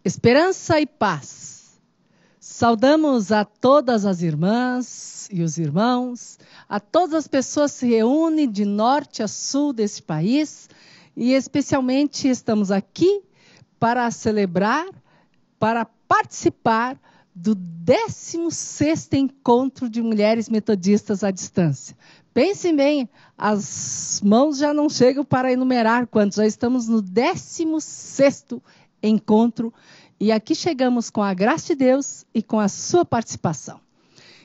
Esperança e paz. Saudamos a todas as irmãs e os irmãos, a todas as pessoas que se reúnem de norte a sul desse país, e especialmente estamos aqui para celebrar, para participar do 16º Encontro de Mulheres Metodistas à Distância. Pensem bem, as mãos já não chegam para enumerar quantos, já estamos no 16º encontro, e aqui chegamos com a graça de Deus e com a sua participação.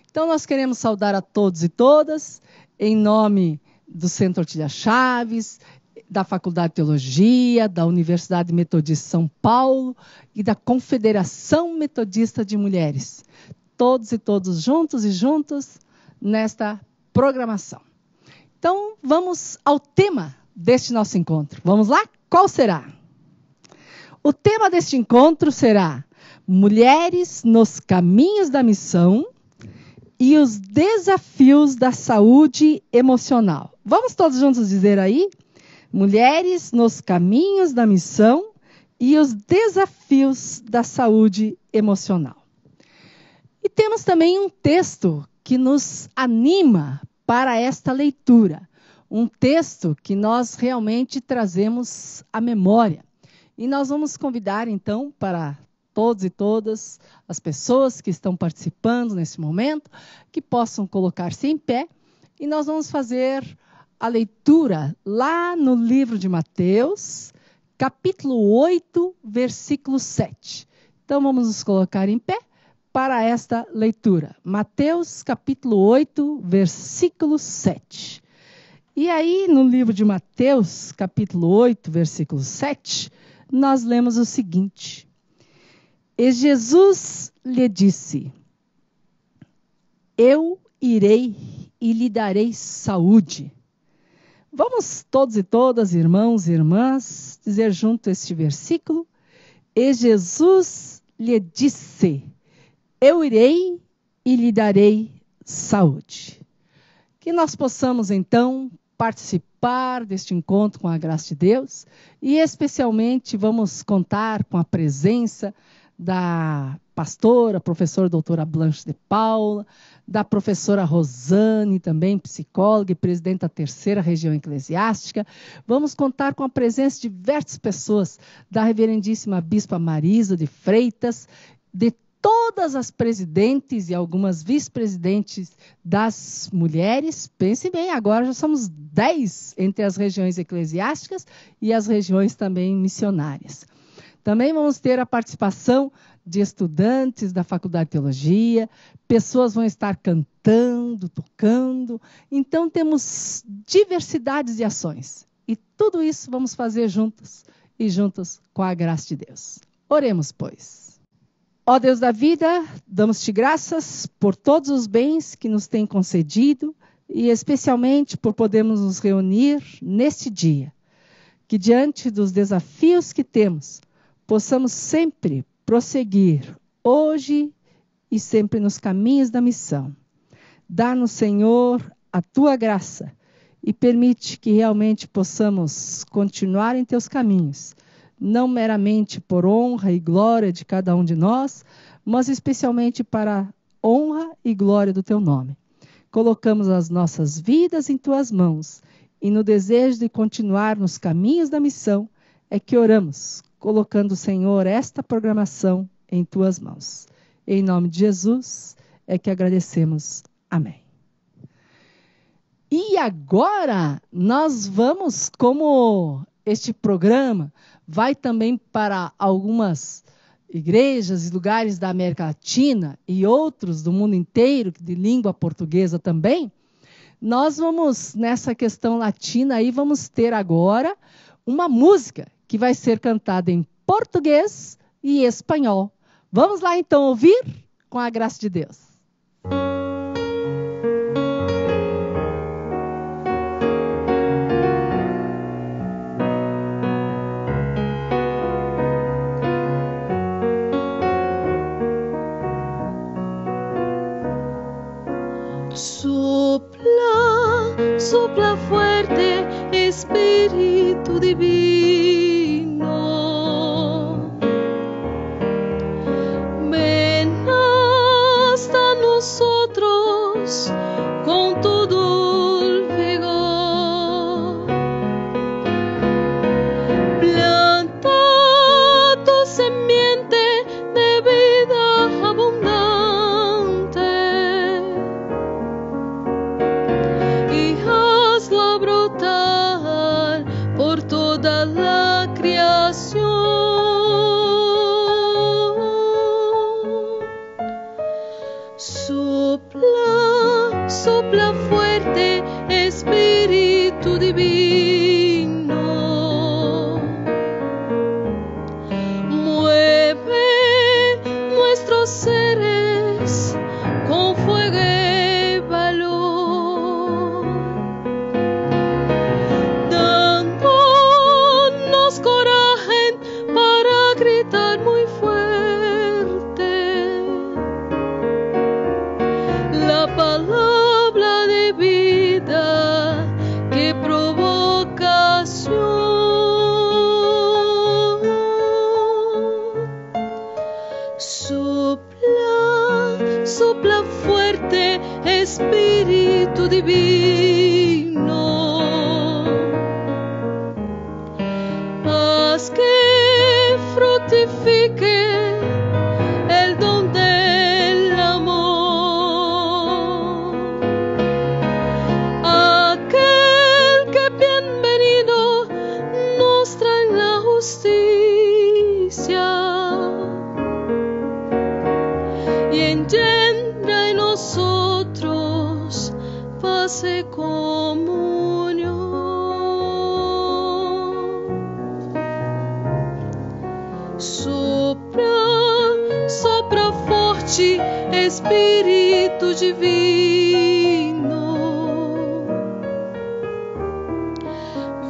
Então nós queremos saudar a todos e todas, em nome do Centro Ortilia Chaves, da Faculdade de Teologia, da Universidade Metodista de São Paulo e da Confederação Metodista de Mulheres. Todos e todos juntos e juntas nesta programação. Então vamos ao tema deste nosso encontro. Vamos lá? Qual será? O tema deste encontro será Mulheres nos Caminhos da Missão e os Desafios da Saúde Emocional. Vamos todos juntos dizer aí? Mulheres nos Caminhos da Missão e os Desafios da Saúde Emocional. E temos também um texto que nos anima para esta leitura. Um texto que nós realmente trazemos à memória. E nós vamos convidar, então, para todos e todas as pessoas que estão participando nesse momento, que possam colocar-se em pé, e nós vamos fazer a leitura lá no livro de Mateus, capítulo 8, versículo 7. Então, vamos nos colocar em pé para esta leitura. Mateus, capítulo 8, versículo 7. E aí, no livro de Mateus, capítulo 8, versículo 7, nós lemos o seguinte: E Jesus lhe disse: Eu irei e lhe darei saúde. Vamos todos e todas, irmãos e irmãs, dizer junto este versículo. E Jesus lhe disse: Eu irei e lhe darei saúde. Que nós possamos, então, participar deste encontro com a graça de Deus e especialmente vamos contar com a presença da pastora, professora doutora Blanche de Paula, da professora Rosane, também psicóloga e presidente da 3ª Região Eclesiástica. Vamos contar com a presença de diversas pessoas, da reverendíssima Bispa Marisa de Freitas, de todas as presidentes e algumas vice-presidentes das mulheres. Pense bem, agora já somos 10 entre as regiões eclesiásticas e as regiões também missionárias. Também vamos ter a participação de estudantes da Faculdade de Teologia, pessoas vão estar cantando, tocando. Então temos diversidades de ações. E tudo isso vamos fazer juntos e juntos com a graça de Deus. Oremos, pois. Ó Deus da vida, damos-te graças por todos os bens que nos tem concedido e especialmente por podermos nos reunir neste dia. Que diante dos desafios que temos, possamos sempre prosseguir hoje e sempre nos caminhos da missão. Dá-nos, Senhor, a tua graça e permite que realmente possamos continuar em teus caminhos, não meramente por honra e glória de cada um de nós, mas especialmente para a honra e glória do teu nome. Colocamos as nossas vidas em tuas mãos e no desejo de continuar nos caminhos da missão é que oramos, colocando, Senhor, esta programação em tuas mãos. Em nome de Jesus é que agradecemos. Amém. E agora nós vamos, como este programa vai também para algumas igrejas e lugares da América Latina e outros do mundo inteiro, de língua portuguesa também, nós vamos, nessa questão latina aí, vamos ter agora uma música que vai ser cantada em português e espanhol. Vamos lá então ouvir com a graça de Deus. Sopla, sopla fuerte, Espíritu Divino. Sopla, sopla fuerte, Espíritu Divino. Mueve nuestros seres con fuego y valor, dándonos coraje para gritar muy fuerte la palabra de vida que provoca acción. Sopla, sopla fuerte, Espíritu Divino. Haz que fructifique el don del amor. Aquel que bienvenido nos trae la justicia y engendra en nosotros paz y comunión. Sopra, sopra forte, Espírito Divino.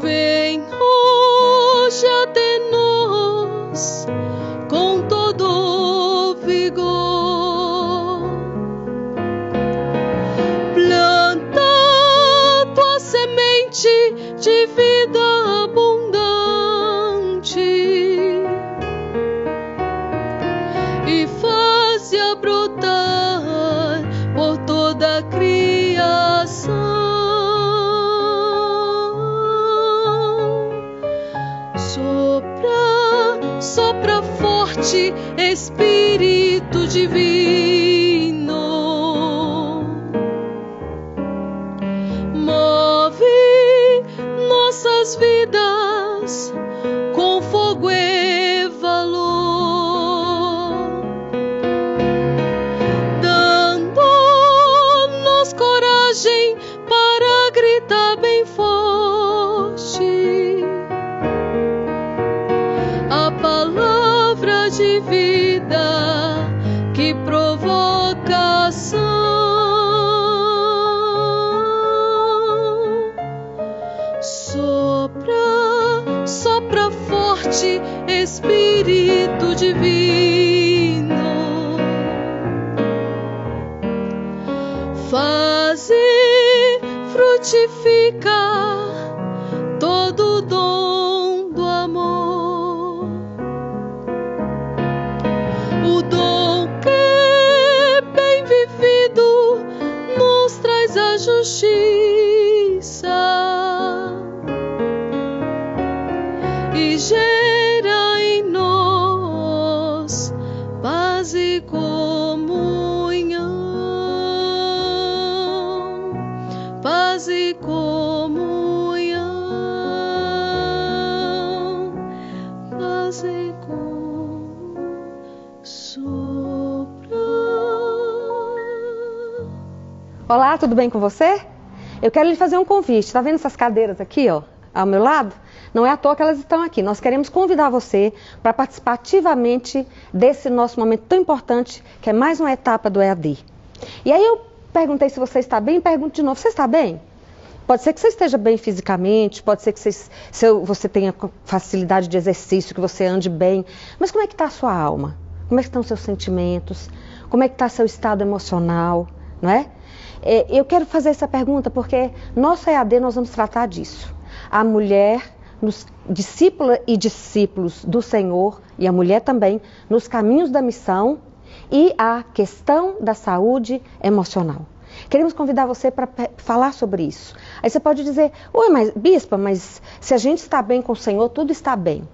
Vem hoje até nós com todo vigor. Planta tua semente de vida abundante e faz-a brotar por toda a criação. Sopra, sopra forte, Espírito Divino. Move nossas vidas com fogo e valor, dando-nos coragem para gritar bem forte a palavra de vida que provoca ação. Sopra, sopra forte, Espírito Divino. Faze frutificar todo o dom do amor, o dom que bem vivido nos traz a justiça e gera em nós paz e comunhão, paz e comunhão, paz e comunhão. Sopra. Olá, tudo bem com você? Eu quero lhe fazer um convite. Está vendo essas cadeiras aqui, ó, ao meu lado? Não é à toa que elas estão aqui. Nós queremos convidar você para participar ativamente desse nosso momento tão importante, que é mais uma etapa do EAD. E aí eu perguntei se você está bem, pergunto de novo, você está bem? Pode ser que você esteja bem fisicamente, pode ser que você tenha facilidade de exercício, que você ande bem, mas como é que está a sua alma? Como é que estão os seus sentimentos? Como é que está seu estado emocional? Não é? Eu quero fazer essa pergunta porque nosso EAD nós vamos tratar disso. A mulher, discípula e discípulos do Senhor, e a mulher também, nos caminhos da missão e a questão da saúde emocional. Queremos convidar você para falar sobre isso. Aí você pode dizer, oi, mas bispa, mas se a gente está bem com o Senhor, tudo está bem.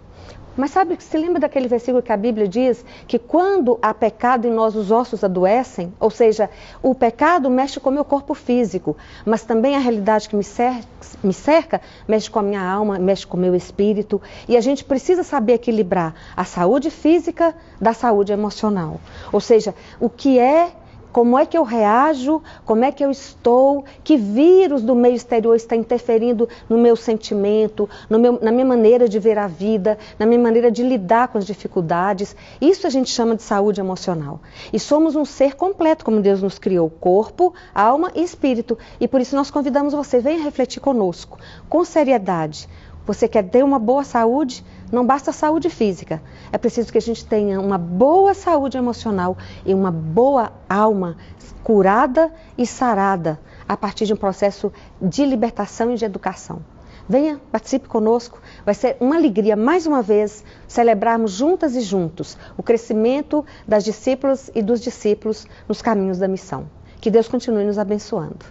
Mas sabe, se lembra daquele versículo que a Bíblia diz que quando há pecado em nós os ossos adoecem? Ou seja, o pecado mexe com o meu corpo físico, mas também a realidade que me cerca mexe com a minha alma, mexe com o meu espírito. E a gente precisa saber equilibrar a saúde física da saúde emocional. Ou seja, o que é Como é que eu reajo? Como é que eu estou? Que vírus do meio exterior está interferindo no meu sentimento, na minha maneira de ver a vida, na minha maneira de lidar com as dificuldades? Isso a gente chama de saúde emocional. E somos um ser completo, como Deus nos criou, corpo, alma e espírito. E por isso nós convidamos você, venha refletir conosco, com seriedade. Você quer ter uma boa saúde? Não basta a saúde física, é preciso que a gente tenha uma boa saúde emocional e uma boa alma curada e sarada a partir de um processo de libertação e de educação. Venha, participe conosco, vai ser uma alegria, mais uma vez, celebrarmos juntas e juntos o crescimento das discípulas e dos discípulos nos caminhos da missão. Que Deus continue nos abençoando.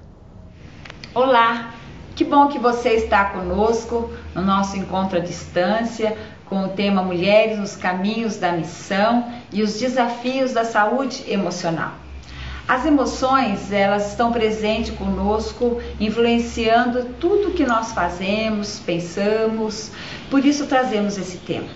Olá! Que bom que você está conosco no nosso encontro à distância, com o tema Mulheres nos Caminhos da Missão e os Desafios da Saúde Emocional. As emoções, elas estão presentes conosco, influenciando tudo que nós fazemos, pensamos, por isso trazemos esse tema.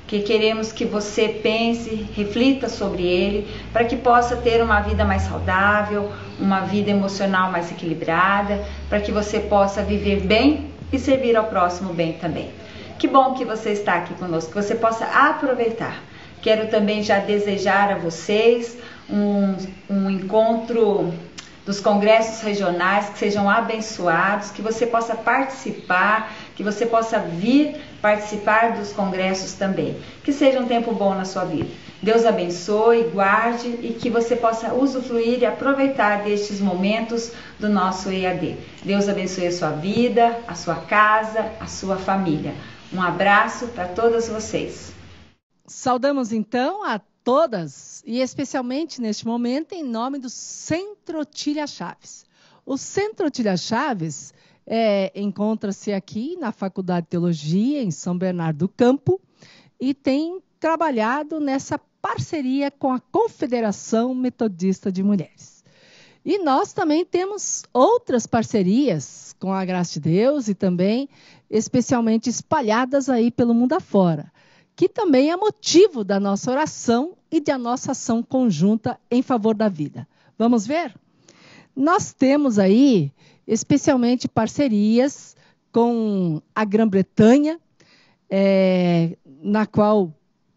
Que queremos que você pense, reflita sobre ele, para que possa ter uma vida mais saudável, uma vida emocional mais equilibrada, para que você possa viver bem e servir ao próximo bem também. Que bom que você está aqui conosco, que você possa aproveitar. Quero também já desejar a vocês um encontro dos congressos regionais, que sejam abençoados, que você possa participar, que você possa vir participar dos congressos também. Que seja um tempo bom na sua vida. Deus abençoe, guarde e que você possa usufruir e aproveitar destes momentos do nosso EAD. Deus abençoe a sua vida, a sua casa, a sua família. Um abraço para todas vocês. Saudamos então a todas e especialmente neste momento em nome do Centro Otília Chaves. O Centro Otília Chaves encontra-se aqui na Faculdade de Teologia em São Bernardo do Campo e tem trabalhado nessa parceria com a Confederação Metodista de Mulheres. E nós também temos outras parcerias com a graça de Deus e também especialmente espalhadas aí pelo mundo afora, que também é motivo da nossa oração e da nossa ação conjunta em favor da vida. Vamos ver? Nós temos aí, especialmente, parcerias com a Grã-Bretanha, na qual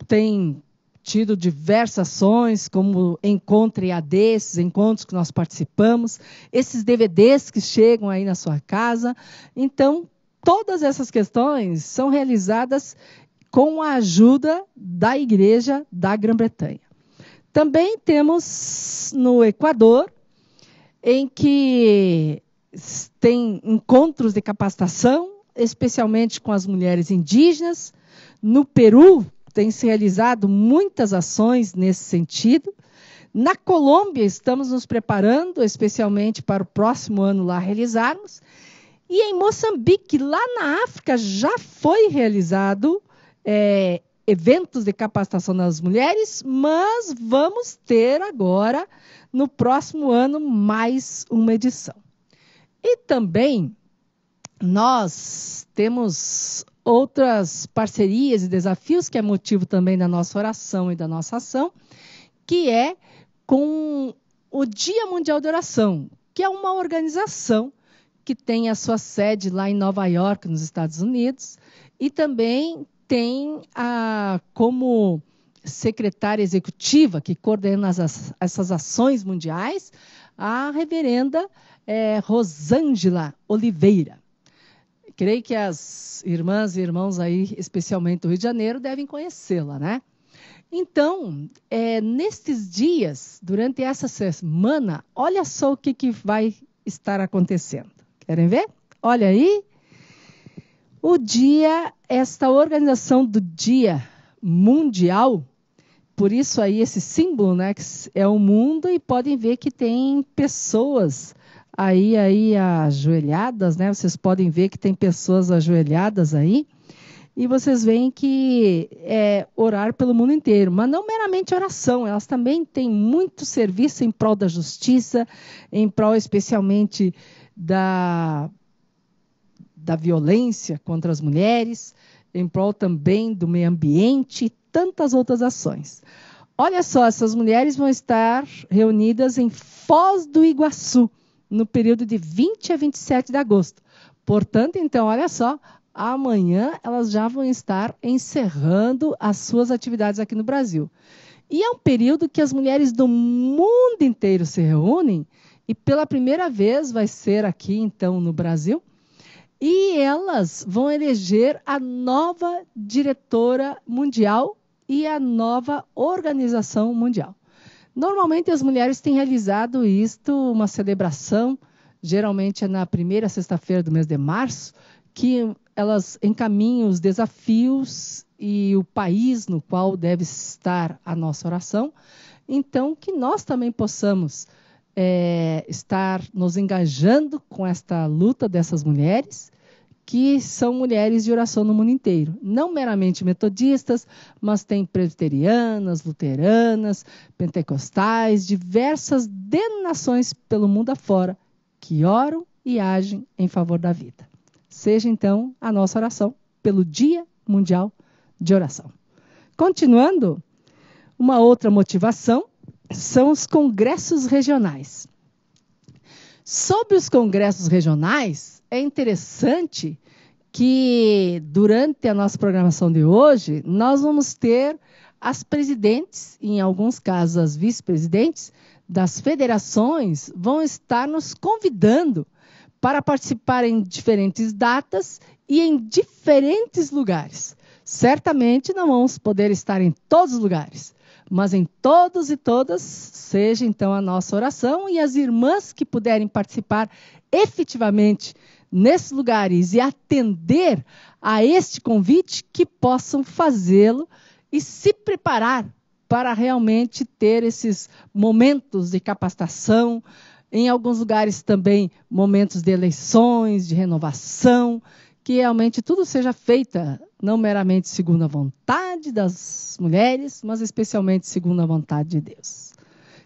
tem tido diversas ações, como Encontro EAD, esses encontros que nós participamos, esses DVDs que chegam aí na sua casa. Então, todas essas questões são realizadas com a ajuda da Igreja da Grã-Bretanha. Também temos no Equador, em que tem encontros de capacitação, especialmente com as mulheres indígenas. No Peru, tem se realizado muitas ações nesse sentido. Na Colômbia, estamos nos preparando, especialmente para o próximo ano lá realizarmos. E em Moçambique, lá na África, já foi realizado eventos de capacitação das mulheres, mas vamos ter agora, no próximo ano, mais uma edição. E também nós temos outras parcerias e desafios, que é motivo também da nossa oração e da nossa ação, que é com o Dia Mundial de Oração, que é uma organização que tem a sua sede lá em Nova York, nos Estados Unidos, e também tem como secretária executiva, que coordena essas ações mundiais, a reverenda Rosângela Oliveira. Creio que as irmãs e irmãos aí, especialmente do Rio de Janeiro, devem conhecê-la, né? Então, nestes dias, durante essa semana, olha só o que vai estar acontecendo. Querem ver? Olha aí. Esta organização do Dia Mundial, por isso aí esse símbolo, né, que é o mundo, e podem ver que tem pessoas aí ajoelhadas, né? Vocês podem ver que tem pessoas ajoelhadas aí, e vocês veem que é orar pelo mundo inteiro, mas não meramente oração, elas também têm muito serviço em prol da justiça, em prol especialmente da violência contra as mulheres, em prol também do meio ambiente e tantas outras ações. olha só, essas mulheres vão estar reunidas em Foz do Iguaçu, no período de 20 a 27 de agosto. Portanto, então, olha só, amanhã elas já vão estar encerrando as suas atividades aqui no Brasil. E é um período que as mulheres do mundo inteiro se reúnem, e pela primeira vez vai ser aqui, então, no Brasil, e elas vão eleger a nova diretora mundial e a nova organização mundial. Normalmente as mulheres têm realizado isto, uma celebração, geralmente é na primeira sexta-feira do mês de março, que elas encaminham os desafios e o país no qual deve estar a nossa oração. Então, que nós também possamos estar nos engajando com esta luta dessas mulheres, que são mulheres de oração no mundo inteiro. Não meramente metodistas, mas tem presbiterianas, luteranas, pentecostais, diversas denominações pelo mundo afora, que oram e agem em favor da vida. Seja, então, a nossa oração pelo Dia Mundial de Oração. Continuando, uma outra motivação são os congressos regionais. Sobre os congressos regionais, é interessante que, durante a nossa programação de hoje, nós vamos ter as presidentes, em alguns casos as vice-presidentes, das federações, vão estar nos convidando para participar em diferentes datas e em diferentes lugares. Certamente não vamos poder estar em todos os lugares, mas em todos e todas, seja então a nossa oração, e as irmãs que puderem participar efetivamente nesses lugares e atender a este convite, que possam fazê-lo e se preparar para realmente ter esses momentos de capacitação, em alguns lugares também momentos de eleições, de renovação, que realmente tudo seja feita não meramente segundo a vontade das mulheres, mas especialmente segundo a vontade de Deus.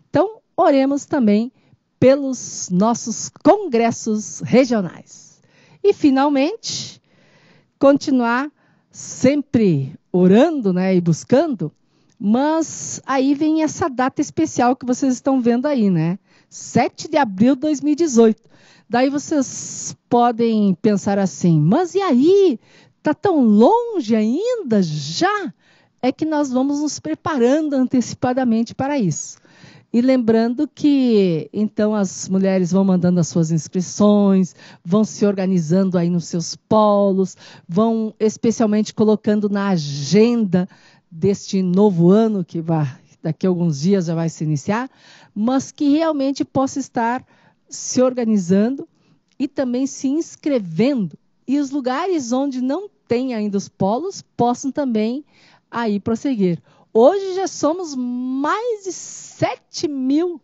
Então, oremos também pelos nossos congressos regionais. E, finalmente, continuar sempre orando, né, e buscando, mas aí vem essa data especial que vocês estão vendo aí, né? 7 de abril de 2018. Daí vocês podem pensar assim, mas e aí? Está tão longe ainda? Já? É que nós vamos nos preparando antecipadamente para isso. E lembrando que, então, as mulheres vão mandando as suas inscrições, vão se organizando aí nos seus polos, vão especialmente colocando na agenda deste novo ano, que daqui a alguns dias já vai se iniciar, mas que realmente possa estar se organizando e também se inscrevendo. E os lugares onde não tem ainda os polos possam também aí prosseguir. Hoje já somos mais de 7.000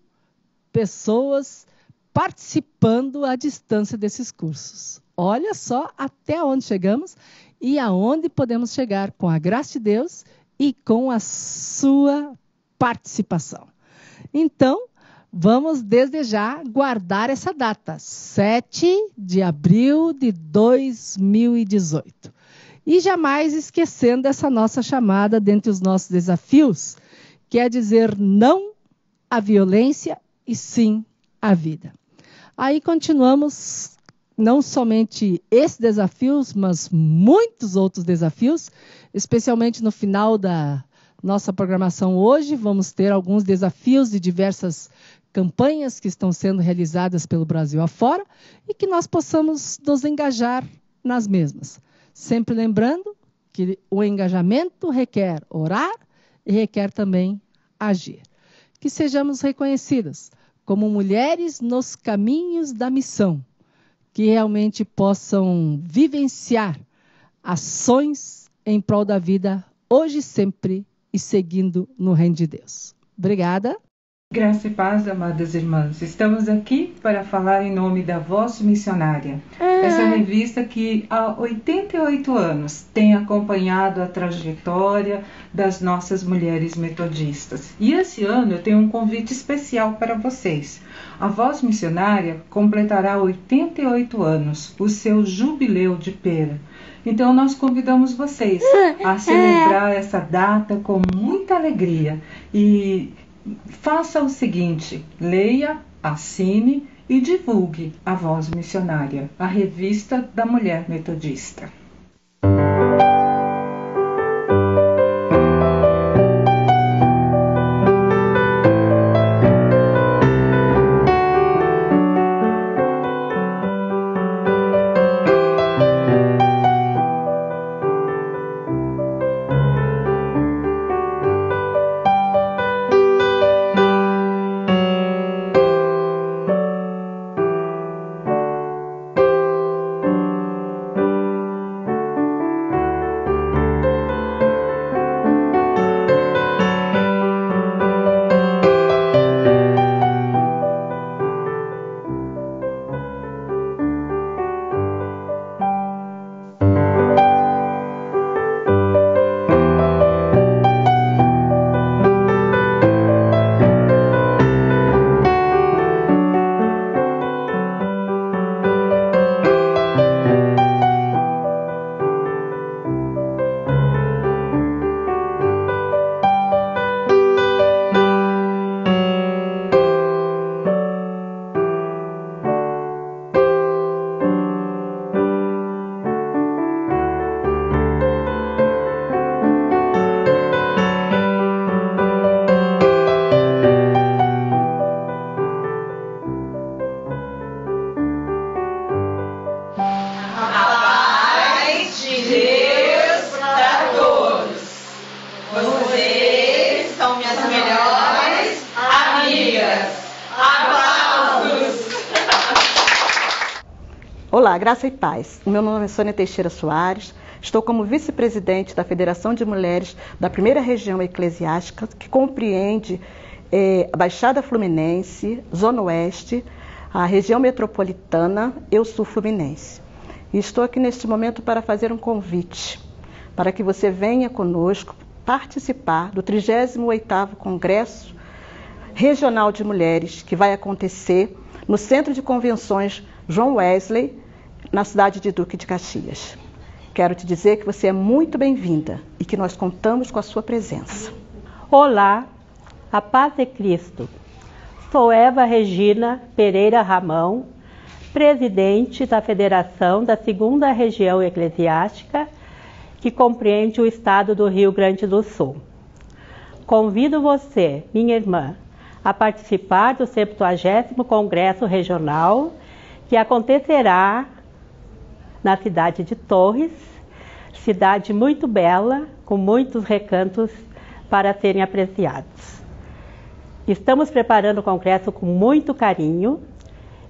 pessoas participando à distância desses cursos. Olha só até onde chegamos e aonde podemos chegar com a graça de Deus e com a sua participação. Então, vamos desde já guardar essa data, 7 de abril de 2018. E jamais esquecendo essa nossa chamada dentre os nossos desafios, que é dizer não à violência e sim à vida. Aí continuamos, não somente esses desafios, mas muitos outros desafios, especialmente no final da nossa programação hoje. Vamos ter alguns desafios de diversas campanhas que estão sendo realizadas pelo Brasil afora e que nós possamos nos engajar nas mesmas. Sempre lembrando que o engajamento requer orar e requer também agir. Que sejamos reconhecidas como mulheres nos caminhos da missão, que realmente possam vivenciar ações em prol da vida, hoje e sempre, e seguindo no reino de Deus. Obrigada. Graça e paz, amadas irmãs. Estamos aqui para falar em nome da voz missionária. Essa revista que há 88 anos tem acompanhado a trajetória das nossas mulheres metodistas. E esse ano eu tenho um convite especial para vocês. A Voz Missionária completará 88 anos, o seu jubileu de pera. Então nós convidamos vocês a celebrar essa data com muita alegria. E faça o seguinte: leia, assine e divulgue a Voz Missionária, a revista da mulher metodista. Olá, graça e paz. O meu nome é Sônia Teixeira Soares. Estou como vice-presidente da Federação de Mulheres da Primeira Região Eclesiástica, que compreende a Baixada Fluminense, Zona Oeste, a região metropolitana e o Sul Fluminense. E estou aqui neste momento para fazer um convite para que você venha conosco participar do 38º Congresso Regional de Mulheres, que vai acontecer no Centro de Convenções João Wesley, na cidade de Duque de Caxias. Quero te dizer que você é muito bem-vinda e que nós contamos com a sua presença. Olá, a paz de Cristo. Sou Eva Regina Pereira Ramão, presidente da Federação da 2ª Região Eclesiástica, que compreende o estado do Rio Grande do Sul. Convido você, minha irmã, a participar do 70º Congresso Regional, que acontecerá na cidade de Torres, cidade muito bela, com muitos recantos para serem apreciados. Estamos preparando o congresso com muito carinho.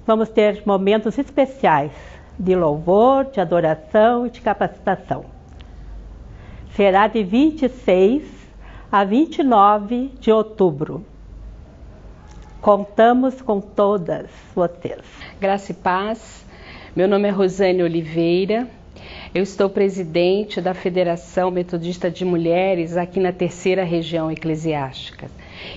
Vamos ter momentos especiais de louvor, de adoração e de capacitação. Será de 26 a 29 de outubro. Contamos com todas vocês. Graça e paz. Meu nome é Rosane Oliveira. Eu estou presidente da Federação Metodista de Mulheres aqui na 3ª Região Eclesiástica.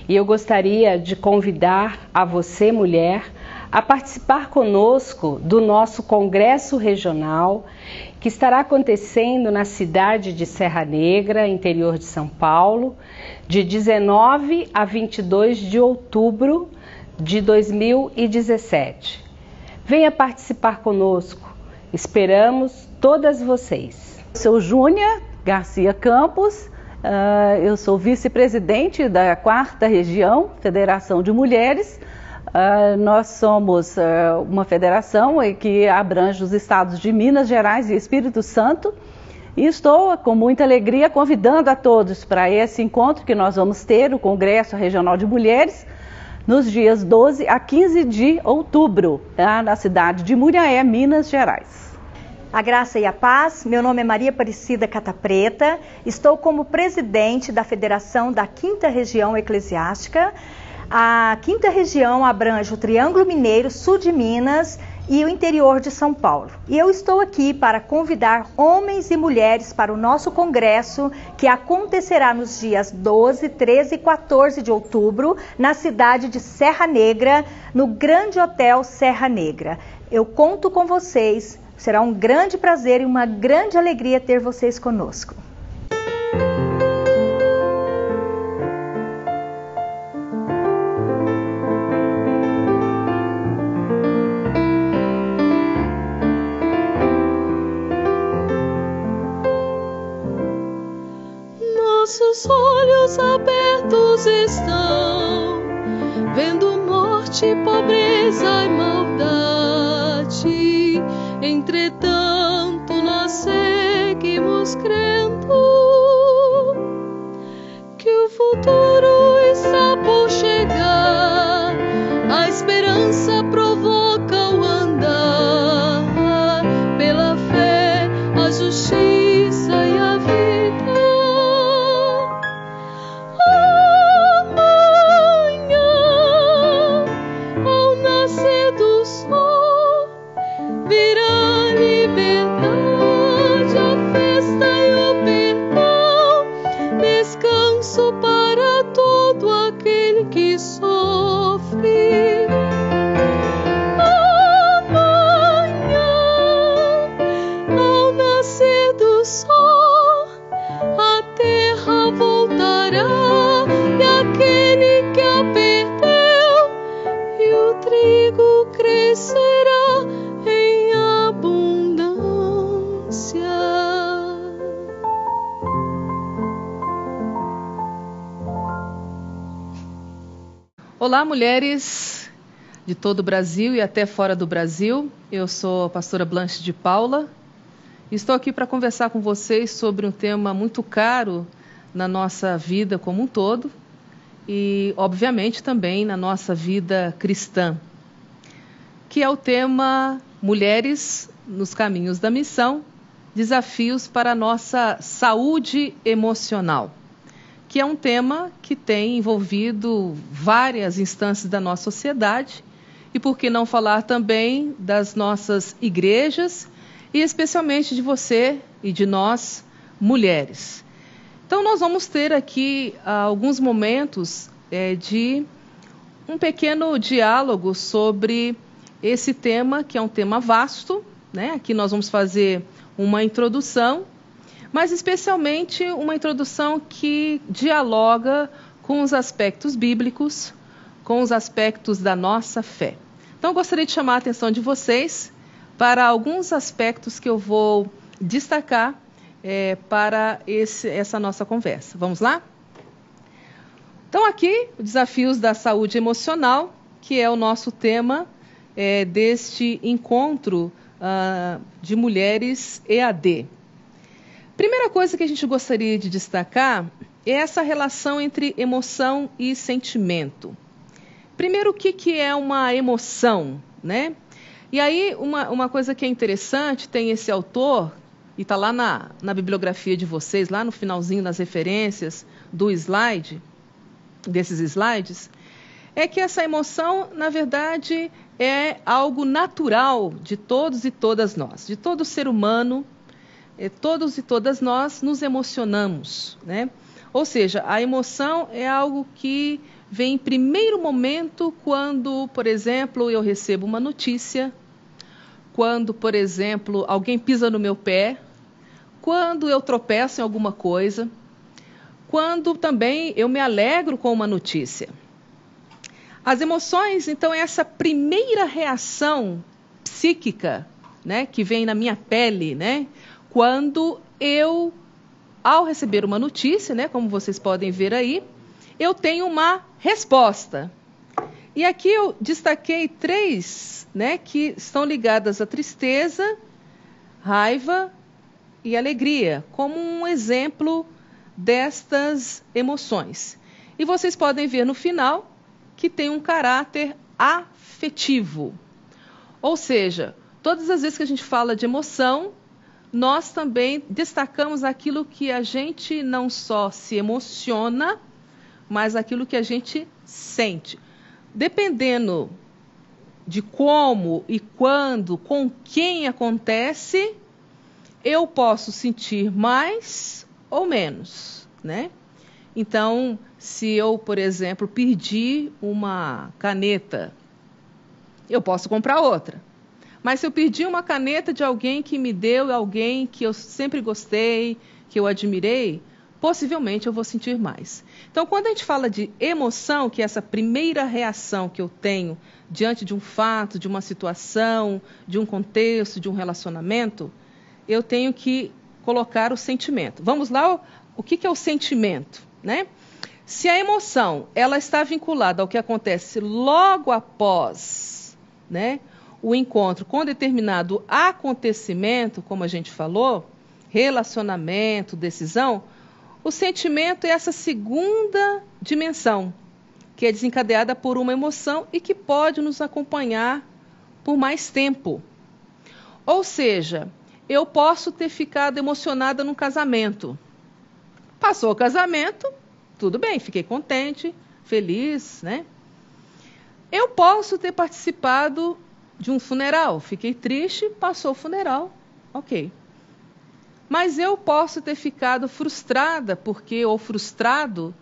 E eu gostaria de convidar a você, mulher, a participar conosco do nosso Congresso Regional, que estará acontecendo na cidade de Serra Negra, interior de São Paulo, de 19 a 22 de outubro de 2017. Venha participar conosco. Esperamos todas vocês. Sou Júnia Garcia Campos, eu sou vice-presidente da 4ª Região Federação de Mulheres. Nós somos uma federação que abrange os estados de Minas Gerais e Espírito Santo. E estou com muita alegria convidando a todos para esse encontro que nós vamos ter, o Congresso Regional de Mulheres, nos dias 12 a 15 de outubro, na cidade de Muriaé, Minas Gerais. A graça e a paz, meu nome é Maria Aparecida Catapreta, estou como presidente da Federação da 5ª Região Eclesiástica. A 5ª Região abrange o Triângulo Mineiro, sul de Minas e o interior de São Paulo. E eu estou aqui para convidar homens e mulheres para o nosso congresso, que acontecerá nos dias 12, 13 e 14 de outubro, na cidade de Serra Negra, no Grande Hotel Serra Negra. Eu conto com vocês, será um grande prazer e uma grande alegria ter vocês conosco. Nossos olhos abertos estão, vendo morte, pobreza e maldade. Entretanto, nós seguimos crendo que o futuro está por chegar. A esperança provoca o andar, pela fé, a justiça e a vida. Que sofre amanhã, ao nascer do sol, a terra voltará e aquele que a perdeu, e o trigo crescerá em abundância. Olá, mulheres de todo o Brasil e até fora do Brasil. Eu sou a pastora Blanche de Paula e estou aqui para conversar com vocês sobre um tema muito caro na nossa vida como um todo e, obviamente, também na nossa vida cristã, que é o tema Mulheres nos Caminhos da Missão, Desafios para a Nossa Saúde Emocional, que é um tema que tem envolvido várias instâncias da nossa sociedade e por que não falar também das nossas igrejas e especialmente de você e de nós, mulheres. Então nós vamos ter aqui alguns momentos de um pequeno diálogo sobre esse tema, que é um tema vasto, né? Aqui nós vamos fazer uma introdução, mas especialmente uma introdução que dialoga com os aspectos bíblicos, com os aspectos da nossa fé. Então, eu gostaria de chamar a atenção de vocês para alguns aspectos que eu vou destacar para essa nossa conversa. Vamos lá? Então, aqui, desafios da saúde emocional, que é o nosso tema deste encontro de mulheres EAD. Primeira coisa que a gente gostaria de destacar é essa relação entre emoção e sentimento. Primeiro, o que é uma emoção, né? E aí, uma coisa que é interessante, tem esse autor, e está lá na bibliografia de vocês, lá no finalzinho das referências desses slides, é que essa emoção, na verdade, é algo natural de todos e todas nós, de todo ser humano. Todos e todas nós nos emocionamos, né? Ou seja, a emoção é algo que vem em primeiro momento quando, por exemplo, eu recebo uma notícia, quando, por exemplo, alguém pisa no meu pé, quando eu tropeço em alguma coisa, quando também eu me alegro com uma notícia. As emoções, então, é essa primeira reação psíquica, né, que vem na minha pele, né? Quando eu, ao receber uma notícia, né, como vocês podem ver aí, eu tenho uma resposta. E aqui eu destaquei 3, né, que estão ligadas à tristeza, raiva e alegria, como um exemplo destas emoções. E vocês podem ver no final que tem um caráter afetivo. Ou seja, todas as vezes que a gente fala de emoção, nós também destacamos aquilo que a gente não só se emociona, mas aquilo que a gente sente. Dependendo de como e quando, com quem acontece, eu posso sentir mais ou menos, né? Então, se eu, por exemplo, perdi uma caneta, eu posso comprar outra. Mas se eu perdi uma caneta de alguém que me deu, alguém que eu sempre gostei, que eu admirei, possivelmente eu vou sentir mais. Então, quando a gente fala de emoção, que é essa primeira reação que eu tenho diante de um fato, de uma situação, de um contexto, de um relacionamento, eu tenho que colocar o sentimento. Vamos lá, o que é o sentimento, né? Se a emoção ela está vinculada ao que acontece logo após, né, o encontro com determinado acontecimento, como a gente falou, relacionamento, decisão, o sentimento é essa segunda dimensão, que é desencadeada por uma emoção e que pode nos acompanhar por mais tempo. Ou seja, eu posso ter ficado emocionada num casamento. Passou o casamento, tudo bem, fiquei contente, feliz, né? Eu posso ter participado de um funeral, fiquei triste, passou o funeral, ok. Mas eu posso ter ficado frustrada ou frustrado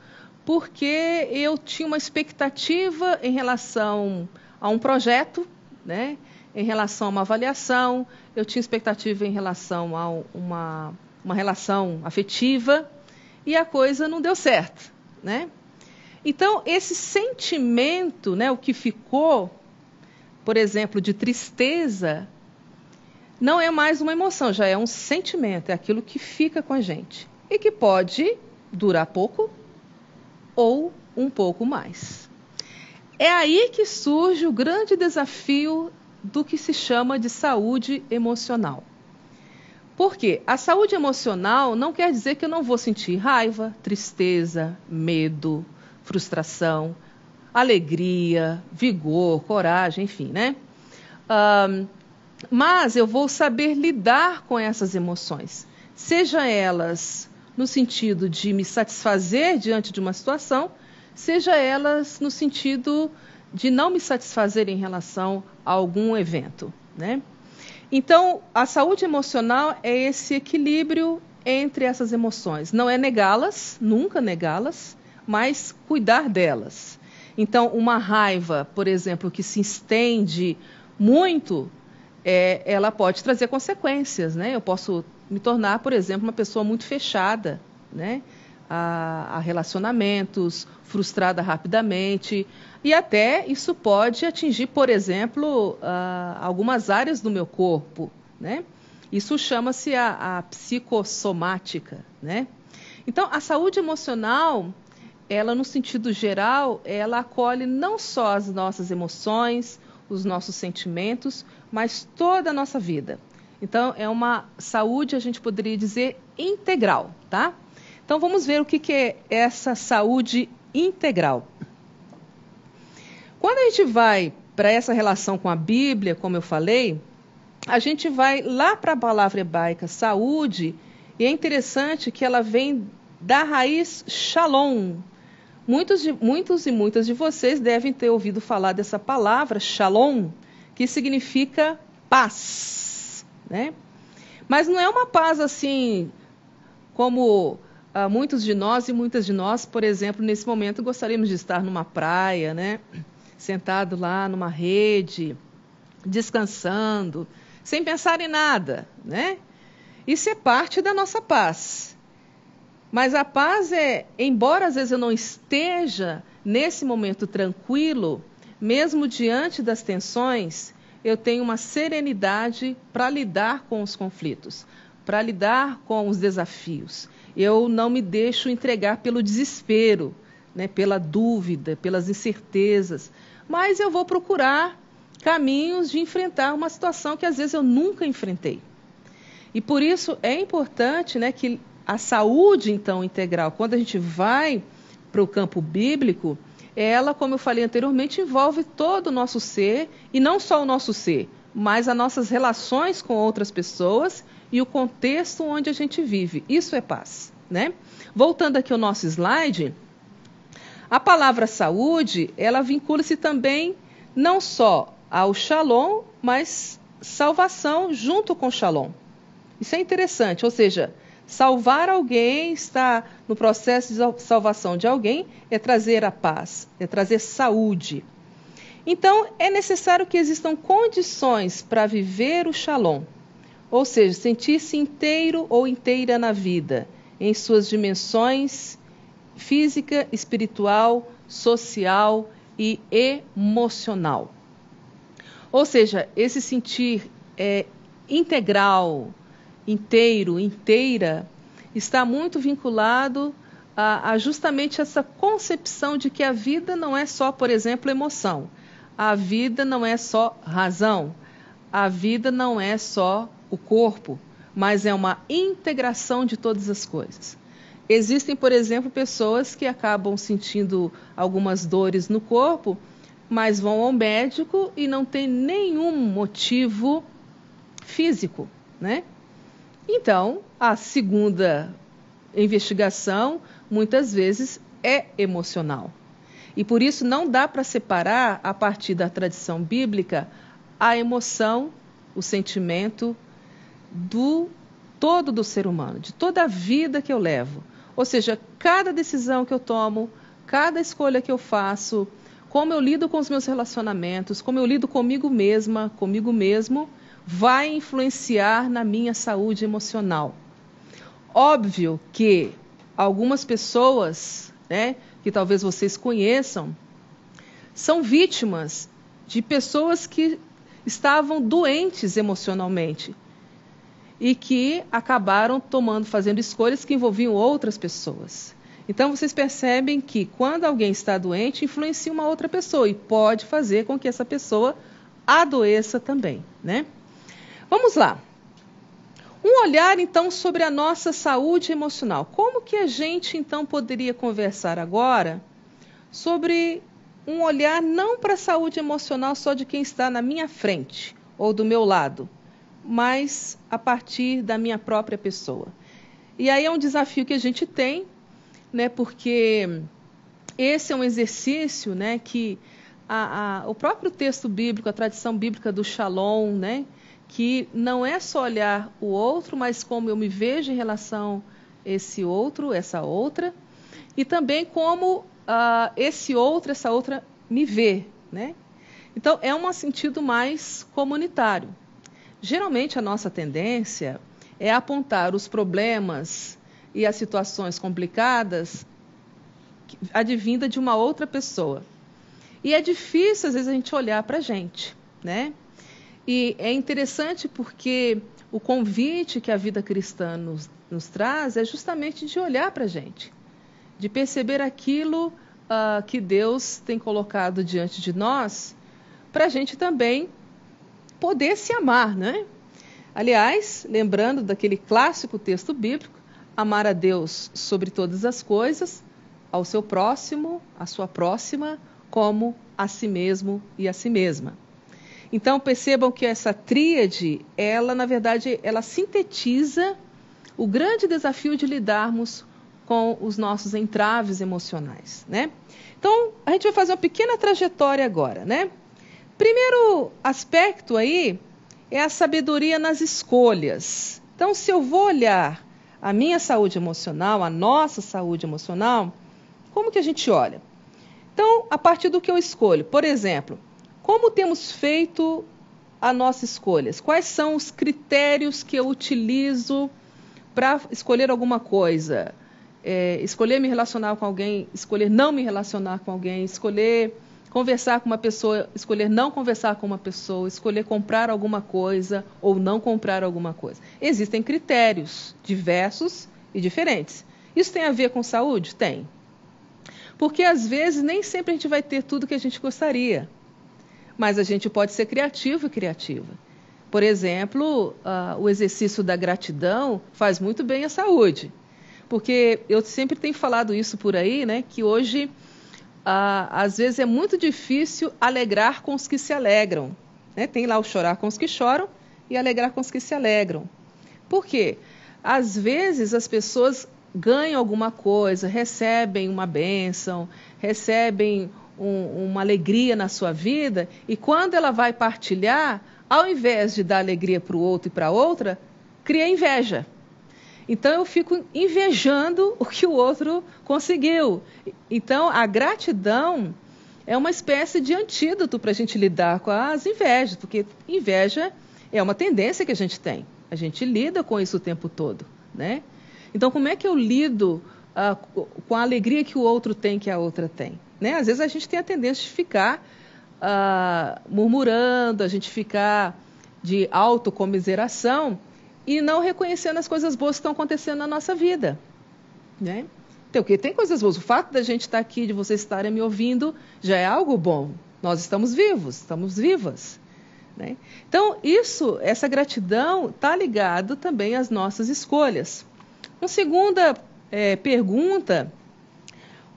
porque eu tinha uma expectativa em relação a um projeto, né? Em relação a uma avaliação, eu tinha expectativa em relação a uma relação afetiva e a coisa não deu certo, né? Então, esse sentimento, né, o que ficou, por exemplo, de tristeza, não é mais uma emoção, já é um sentimento, é aquilo que fica com a gente e que pode durar pouco ou um pouco mais. É aí que surge o grande desafio do que se chama de saúde emocional. Por quê? A saúde emocional não quer dizer que eu não vou sentir raiva, tristeza, medo, frustração, alegria, vigor, coragem, enfim, né? Mas eu vou saber lidar com essas emoções, seja elas no sentido de me satisfazer diante de uma situação, seja elas no sentido de não me satisfazer em relação a algum evento, né? Então, a saúde emocional é esse equilíbrio entre essas emoções. Não é negá-las, nunca negá-las, mas cuidar delas. Então, uma raiva, por exemplo, que se estende muito, ela pode trazer consequências, né? Eu posso me tornar, por exemplo, uma pessoa muito fechada, né, a relacionamentos, frustrada rapidamente, e até isso pode atingir, por exemplo, algumas áreas do meu corpo, né? Isso chama-se a psicossomática, né? Então, a saúde emocional, ela, no sentido geral, ela acolhe não só as nossas emoções, os nossos sentimentos, mas toda a nossa vida. Então, é uma saúde, a gente poderia dizer, integral, tá? Então, vamos ver o que é essa saúde integral. Quando a gente vai para essa relação com a Bíblia, como eu falei, a gente vai lá para a palavra hebraica saúde, e é interessante que ela vem da raiz shalom. Muitos e muitas de vocês devem ter ouvido falar dessa palavra, shalom, que significa paz, né? Mas não é uma paz assim, como muitos de nós e muitas de nós, por exemplo, nesse momento gostaríamos de estar numa praia, né? Sentado lá numa rede, descansando, sem pensar em nada, né? Isso é parte da nossa paz. Mas a paz embora às vezes eu não esteja nesse momento tranquilo, mesmo diante das tensões, eu tenho uma serenidade para lidar com os conflitos, para lidar com os desafios. Eu não me deixo entregar pelo desespero, né, pela dúvida, pelas incertezas, mas eu vou procurar caminhos de enfrentar uma situação que às vezes eu nunca enfrentei. E por isso é importante, né, que a saúde, então, integral, quando a gente vai para o campo bíblico, ela, como eu falei anteriormente, envolve todo o nosso ser, e não só o nosso ser, mas as nossas relações com outras pessoas e o contexto onde a gente vive. Isso é paz, né? Voltando aqui ao nosso slide, a palavra saúde, ela vincula-se também não só ao Shalom, mas salvação junto com Shalom. Isso é interessante, ou seja, salvar alguém, estar no processo de salvação de alguém, é trazer a paz, é trazer saúde. Então, é necessário que existam condições para viver o Shalom, ou seja, sentir-se inteiro ou inteira na vida, em suas dimensões física, espiritual, social e emocional. Ou seja, esse sentir integral, inteiro, inteira, está muito vinculado a justamente essa concepção de que a vida não é só, por exemplo, emoção. A vida não é só razão. A vida não é só o corpo, mas é uma integração de todas as coisas. Existem, por exemplo, pessoas que acabam sentindo algumas dores no corpo, mas vão ao médico e não tem nenhum motivo físico, né? Então, a segunda investigação, muitas vezes, é emocional. E por isso não dá para separar, a partir da tradição bíblica, a emoção, o sentimento do todo do ser humano, de toda a vida que eu levo. Ou seja, cada decisão que eu tomo, cada escolha que eu faço, como eu lido com os meus relacionamentos, como eu lido comigo mesma, comigo mesmo, vai influenciar na minha saúde emocional. Óbvio que algumas pessoas, né, que talvez vocês conheçam, são vítimas de pessoas que estavam doentes emocionalmente e que acabaram fazendo escolhas que envolviam outras pessoas. Então, vocês percebem que quando alguém está doente, influencia uma outra pessoa e pode fazer com que essa pessoa adoeça também, né? Vamos lá. Um olhar, então, sobre a nossa saúde emocional. Como que a gente, então, poderia conversar agora sobre um olhar não para a saúde emocional só de quem está na minha frente ou do meu lado, mas a partir da minha própria pessoa? E aí é um desafio que a gente tem, né, porque esse é um exercício, né, que o próprio texto bíblico, a tradição bíblica do Shalom, né, que não é só olhar o outro, mas como eu me vejo em relação a esse outro, essa outra, e também como esse outro, essa outra me vê, né? Então, é um sentido mais comunitário. Geralmente, a nossa tendência é apontar os problemas e as situações complicadas advinda de uma outra pessoa. E é difícil, às vezes, a gente olhar para a gente, né? E é interessante porque o convite que a vida cristã nos traz é justamente de olhar para a gente, de perceber aquilo que Deus tem colocado diante de nós, para a gente também poder se amar, né? Aliás, lembrando daquele clássico texto bíblico, amar a Deus sobre todas as coisas, ao seu próximo, à sua próxima, como a si mesmo e a si mesma. Então, percebam que essa tríade, ela, na verdade, ela sintetiza o grande desafio de lidarmos com os nossos entraves emocionais, né? Então, a gente vai fazer uma pequena trajetória agora, né? Primeiro aspecto aí é a sabedoria nas escolhas. Então, se eu vou olhar a minha saúde emocional, a nossa saúde emocional, como que a gente olha? Então, a partir do que eu escolho, por exemplo, como temos feito as nossas escolhas? Quais são os critérios que eu utilizo para escolher alguma coisa? Escolher me relacionar com alguém, escolher não me relacionar com alguém, escolher conversar com uma pessoa, escolher não conversar com uma pessoa, escolher comprar alguma coisa ou não comprar alguma coisa. Existem critérios diversos e diferentes. Isso tem a ver com saúde? Tem. Porque, às vezes, nem sempre a gente vai ter tudo que a gente gostaria. Mas a gente pode ser criativo e criativa. Por exemplo, o exercício da gratidão faz muito bem à saúde. Porque eu sempre tenho falado isso por aí, né, que hoje, às vezes, é muito difícil alegrar com os que se alegram. Né? Tem lá o chorar com os que choram e alegrar com os que se alegram. Por quê? Às vezes, as pessoas ganham alguma coisa, recebem uma bênção, recebem uma alegria na sua vida, e quando ela vai partilhar, ao invés de dar alegria para o outro e para a outra, cria inveja. Então eu fico invejando o que o outro conseguiu. Então a gratidão é uma espécie de antídoto para a gente lidar com as invejas, porque inveja é uma tendência que a gente tem. A gente lida com isso o tempo todo, né? Então como é que eu lido com a alegria que o outro tem, que a outra tem? Né? Às vezes a gente tem a tendência de ficar murmurando, a gente ficar de autocomiseração e não reconhecendo as coisas boas que estão acontecendo na nossa vida, né? Então, porque tem coisas boas. O fato da gente estar aqui, de vocês estarem me ouvindo, já é algo bom. Nós estamos vivos, estamos vivas, né? Então, essa gratidão está ligado também às nossas escolhas. Uma segunda pergunta: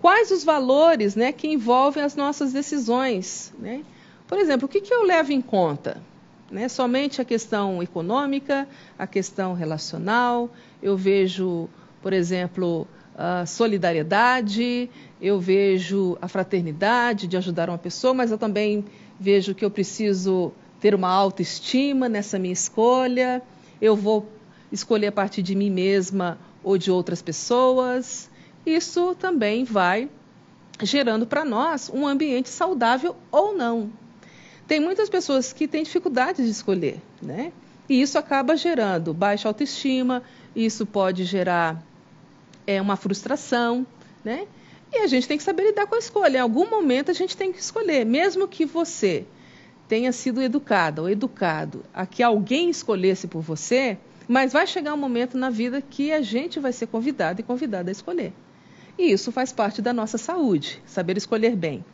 quais os valores, né, que envolvem as nossas decisões, né? Por exemplo, o que eu levo em conta? Né? Somente a questão econômica, a questão relacional. Eu vejo, por exemplo, a solidariedade, eu vejo a fraternidade de ajudar uma pessoa, mas eu também vejo que eu preciso ter uma autoestima nessa minha escolha. Eu vou escolher a partir de mim mesma ou de outras pessoas. Isso também vai gerando para nós um ambiente saudável ou não. Tem muitas pessoas que têm dificuldade de escolher, né? E isso acaba gerando baixa autoestima, isso pode gerar uma frustração, né? E a gente tem que saber lidar com a escolha. Em algum momento a gente tem que escolher, mesmo que você tenha sido educada ou educado a que alguém escolhesse por você, mas vai chegar um momento na vida que a gente vai ser convidado e convidada a escolher. E isso faz parte da nossa saúde, saber escolher bem.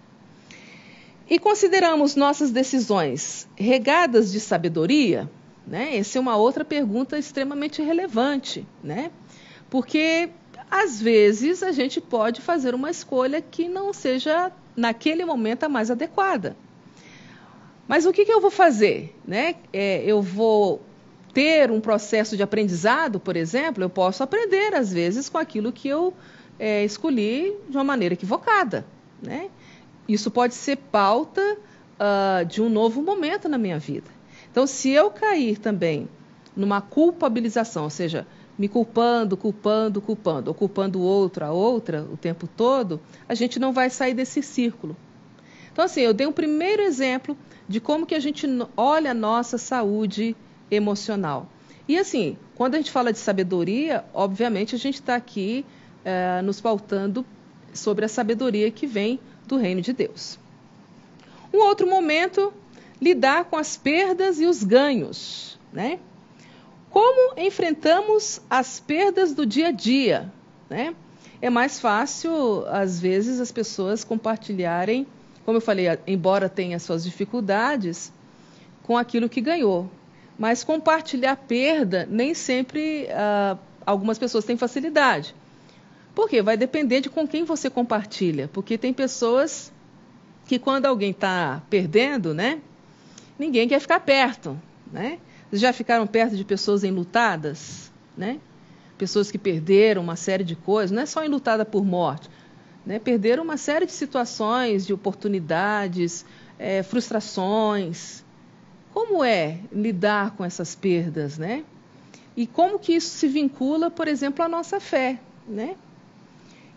E consideramos nossas decisões regadas de sabedoria, né? Essa é uma outra pergunta extremamente relevante, né? Porque, às vezes, a gente pode fazer uma escolha que não seja, naquele momento, a mais adequada. Mas o que eu vou fazer, né? Eu vou ter um processo de aprendizado, por exemplo, eu posso aprender, às vezes, com aquilo que eu escolhi de uma maneira equivocada, né? Isso pode ser pauta de um novo momento na minha vida. Então, se eu cair também numa culpabilização, ou seja, me culpando, ou culpando o outro, a outra, o tempo todo, a gente não vai sair desse círculo. Então, assim, eu dei um primeiro exemplo de como que a gente olha a nossa saúde emocional. E, assim, quando a gente fala de sabedoria, obviamente a gente está aqui nos pautando sobre a sabedoria que vem do reino de Deus. Um outro momento, lidar com as perdas e os ganhos, né? Como enfrentamos as perdas do dia a dia, né? É mais fácil, às vezes, as pessoas compartilharem, como eu falei, embora tenha suas dificuldades, com aquilo que ganhou. Mas compartilhar perda, nem sempre algumas pessoas têm facilidade. Por quê? Vai depender de com quem você compartilha. Porque tem pessoas que quando alguém está perdendo, né, ninguém quer ficar perto, né? Vocês já ficaram perto de pessoas enlutadas, né? Pessoas que perderam uma série de coisas, não é só enlutada por morte, né? Perderam uma série de situações, de oportunidades, frustrações. Como é lidar com essas perdas, né? E como que isso se vincula, por exemplo, à nossa fé, né?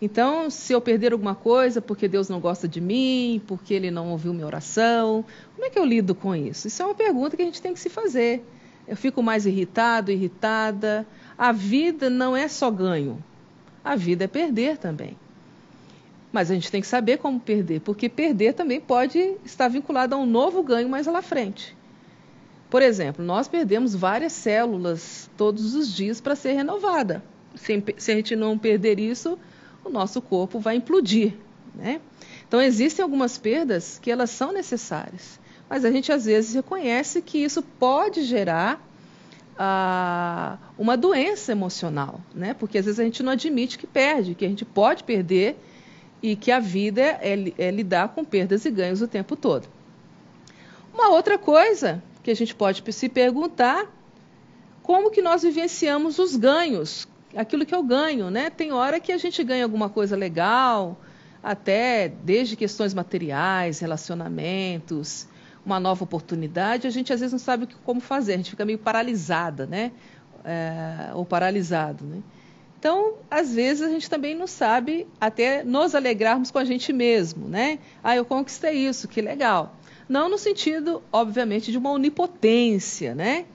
Então, se eu perder alguma coisa porque Deus não gosta de mim, porque Ele não ouviu minha oração, como é que eu lido com isso? Isso é uma pergunta que a gente tem que se fazer. Eu fico mais irritado, irritada. A vida não é só ganho. A vida é perder também. Mas a gente tem que saber como perder, porque perder também pode estar vinculado a um novo ganho mais lá frente. Por exemplo, nós perdemos várias células todos os dias para ser renovada. Se a gente não perder isso, o nosso corpo vai implodir, né? Então, existem algumas perdas que elas são necessárias, mas a gente às vezes reconhece que isso pode gerar uma doença emocional, né? Porque às vezes a gente não admite que perde, que a gente pode perder e que a vida é lidar com perdas e ganhos o tempo todo. Uma outra coisa que a gente pode se perguntar, como que nós vivenciamos os ganhos, aquilo que eu ganho, né? Tem hora que a gente ganha alguma coisa legal, até desde questões materiais, relacionamentos, uma nova oportunidade, a gente às vezes não sabe como fazer, a gente fica meio paralisada, né? Ou paralisado, né? Então, às vezes, a gente também não sabe até nos alegrarmos com a gente mesmo, né? Eu conquistei isso, que legal. Não no sentido, obviamente, de uma onipotência, né?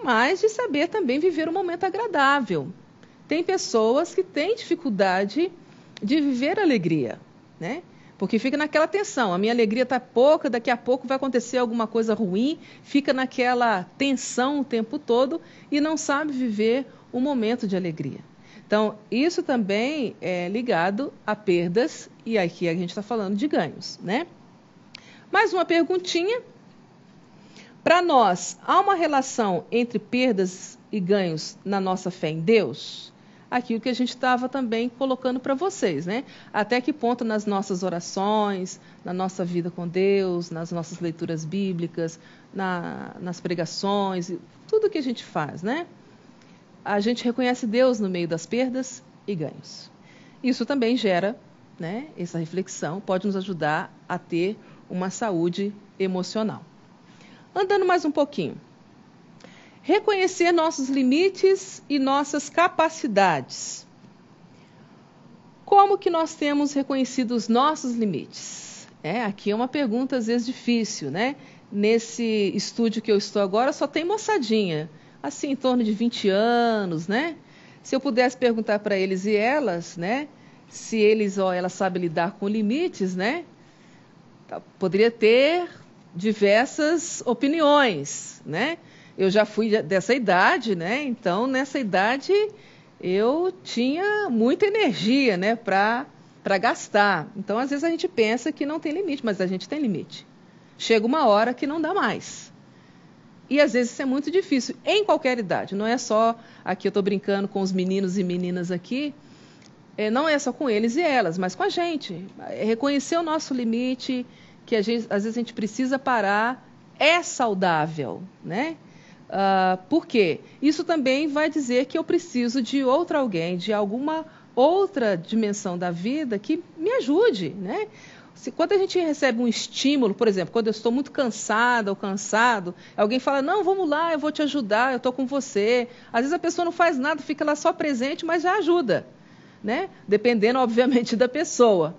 Mas de saber também viver um momento agradável. Tem pessoas que têm dificuldade de viver alegria, né? Porque fica naquela tensão, a minha alegria está pouca, daqui a pouco vai acontecer alguma coisa ruim, fica naquela tensão o tempo todo e não sabe viver um momento de alegria. Então, isso também é ligado a perdas, e aqui a gente está falando de ganhos, né? Mais uma perguntinha. Para nós, há uma relação entre perdas e ganhos na nossa fé em Deus? Aquilo que a gente estava também colocando para vocês, né? Até que ponto nas nossas orações, na nossa vida com Deus, nas nossas leituras bíblicas, nas pregações, tudo que a gente faz, né? A gente reconhece Deus no meio das perdas e ganhos. Isso também gera, né, essa reflexão, pode nos ajudar a ter uma saúde emocional. Andando mais um pouquinho. Reconhecer nossos limites e nossas capacidades. Como que nós temos reconhecido os nossos limites? Aqui é uma pergunta às vezes difícil, né? Nesse estúdio que eu estou agora só tem moçadinha, assim, em torno de 20 anos, né? Se eu pudesse perguntar para eles e elas, né? Se eles ou elas sabem lidar com limites, né? Poderia ter diversas opiniões, né? Eu já fui dessa idade, né? Então, nessa idade, eu tinha muita energia, né? Para gastar. Então, às vezes a gente pensa que não tem limite, mas a gente tem limite. Chega uma hora que não dá mais. E às vezes isso é muito difícil, em qualquer idade. Não é só, aqui eu estou brincando com os meninos e meninas aqui, não é só com eles e elas, mas com a gente. Reconhecer o nosso limite, que às vezes a gente precisa parar, é saudável, né? Por quê? Isso também vai dizer que eu preciso de alguém, de alguma outra dimensão da vida que me ajude, né? Quando a gente recebe um estímulo, por exemplo, quando eu estou muito cansada ou cansado, alguém fala, não, vamos lá, eu vou te ajudar, eu estou com você. Às vezes a pessoa não faz nada, fica lá só presente, mas já ajuda, né? Dependendo, obviamente, da pessoa.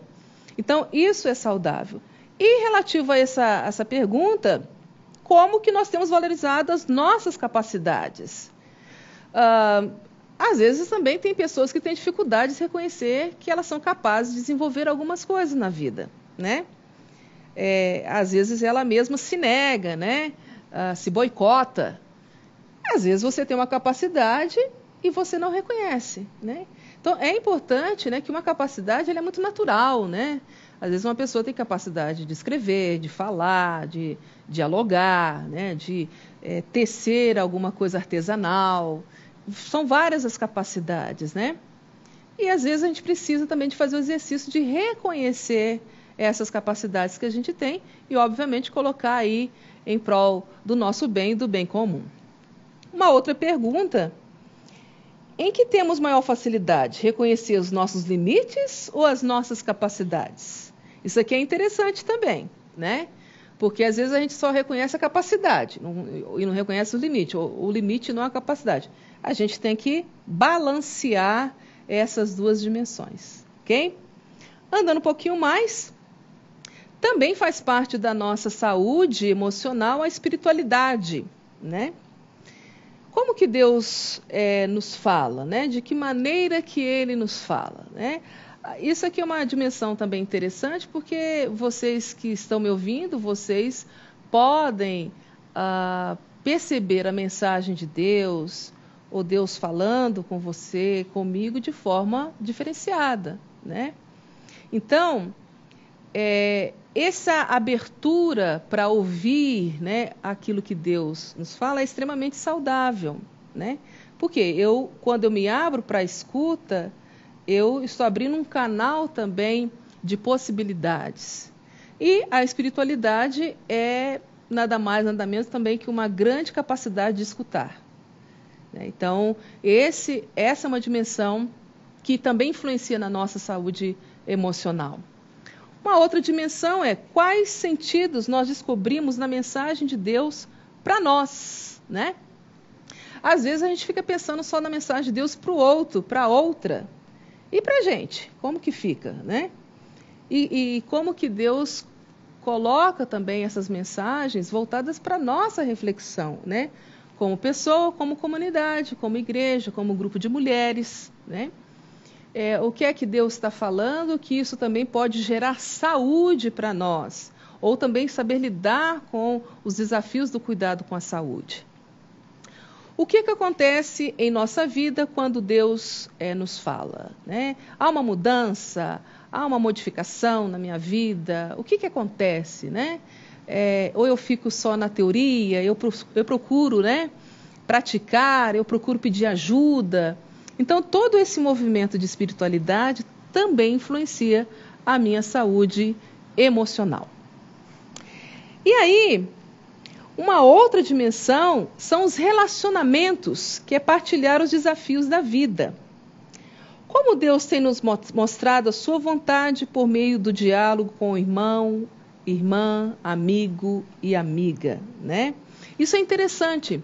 Então, isso é saudável. E relativo a essa pergunta, como que nós temos valorizado as nossas capacidades? Às vezes também tem pessoas que têm dificuldade de reconhecer que elas são capazes de desenvolver algumas coisas na vida, né? Às vezes ela mesma se nega, né? Se boicota. Às vezes você tem uma capacidade e você não reconhece, né? Então é importante, né, que uma capacidade ela é muito natural, né? Às vezes uma pessoa tem capacidade de escrever, de falar, de dialogar, né? De tecer alguma coisa artesanal. São várias as capacidades, né? E às vezes a gente precisa também de fazer o exercício de reconhecer essas capacidades que a gente tem e, obviamente, colocar aí em prol do nosso bem e do bem comum. Uma outra pergunta: em que temos maior facilidade? Reconhecer os nossos limites ou as nossas capacidades? Isso aqui é interessante também, né? Porque às vezes a gente só reconhece a capacidade e não reconhece o limite. O limite não é a capacidade. A gente tem que balancear essas duas dimensões, ok? Andando um pouquinho mais, também faz parte da nossa saúde emocional a espiritualidade, né? Como que Deus nos fala, né? De que maneira que Ele nos fala, né? Isso aqui é uma dimensão também interessante, porque vocês que estão me ouvindo, vocês podem perceber a mensagem de Deus, ou Deus falando com você, comigo, de forma diferenciada, né? Então, essa abertura para ouvir, né, aquilo que Deus nos fala é extremamente saudável, né? Porque quando eu me abro para a escuta, eu estou abrindo um canal também de possibilidades. E a espiritualidade é nada mais, nada menos também que uma grande capacidade de escutar. Então, essa é uma dimensão que também influencia na nossa saúde emocional, Uma outra dimensão é quais sentidos nós descobrimos na mensagem de Deus para nós, né? Às vezes a gente fica pensando só na mensagem de Deus para o outro, para outra. E para a gente? Como que fica, né? E como que Deus coloca também essas mensagens voltadas para a nossa reflexão, né? Como pessoa, como comunidade, como igreja, como grupo de mulheres, né? O que é que Deus está falando, que isso também pode gerar saúde para nós, ou também saber lidar com os desafios do cuidado com a saúde. O que acontece em nossa vida quando Deus nos fala, né? Há uma mudança, há uma modificação na minha vida, o que acontece, né? Ou eu fico só na teoria, eu procuro, né, praticar, eu procuro pedir ajuda. Então, todo esse movimento de espiritualidade também influencia a minha saúde emocional. E aí, uma outra dimensão são os relacionamentos, que é partilhar os desafios da vida. Como Deus tem nos mostrado a sua vontade por meio do diálogo com o irmão, irmã, amigo e amiga, né? Isso é interessante,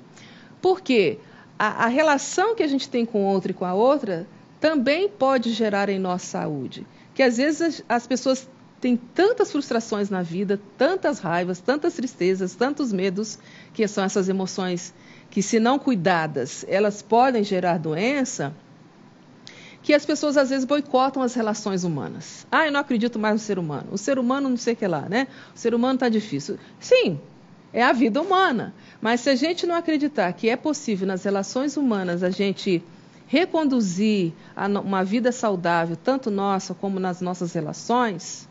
porque a relação que a gente tem com o outro e com a outra também pode gerar em nós saúde. Que às vezes as pessoas têm tantas frustrações na vida, tantas raivas, tantas tristezas, tantos medos, que são essas emoções que, se não cuidadas, elas podem gerar doença, que as pessoas às vezes boicotam as relações humanas. Eu não acredito mais no ser humano. O ser humano não sei o que lá, né? O ser humano está difícil. Sim, é a vida humana. Mas se a gente não acreditar que é possível nas relações humanas a gente reconduzir uma vida saudável, tanto nossa como nas nossas relações,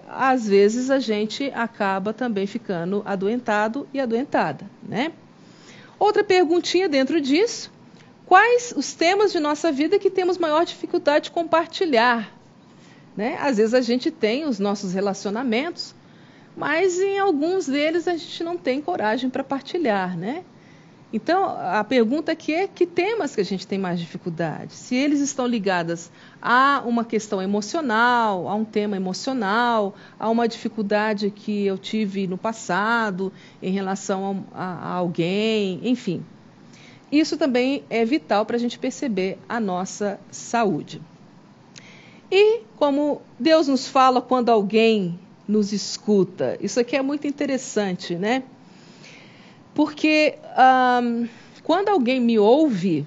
às vezes a gente acaba também ficando adoentado e adoentada, né? Outra perguntinha dentro disso: quais os temas de nossa vida que temos maior dificuldade de compartilhar, né? Às vezes a gente tem os nossos relacionamentos, mas em alguns deles a gente não tem coragem para partilhar, né? Então, a pergunta aqui é que temas que a gente tem mais dificuldade. Se eles estão ligados a uma questão emocional, a um tema emocional, a uma dificuldade que eu tive no passado em relação a alguém, enfim. Isso também é vital para a gente perceber a nossa saúde. E como Deus nos fala quando alguém nos escuta. Isso aqui é muito interessante, né? Porque quando alguém me ouve,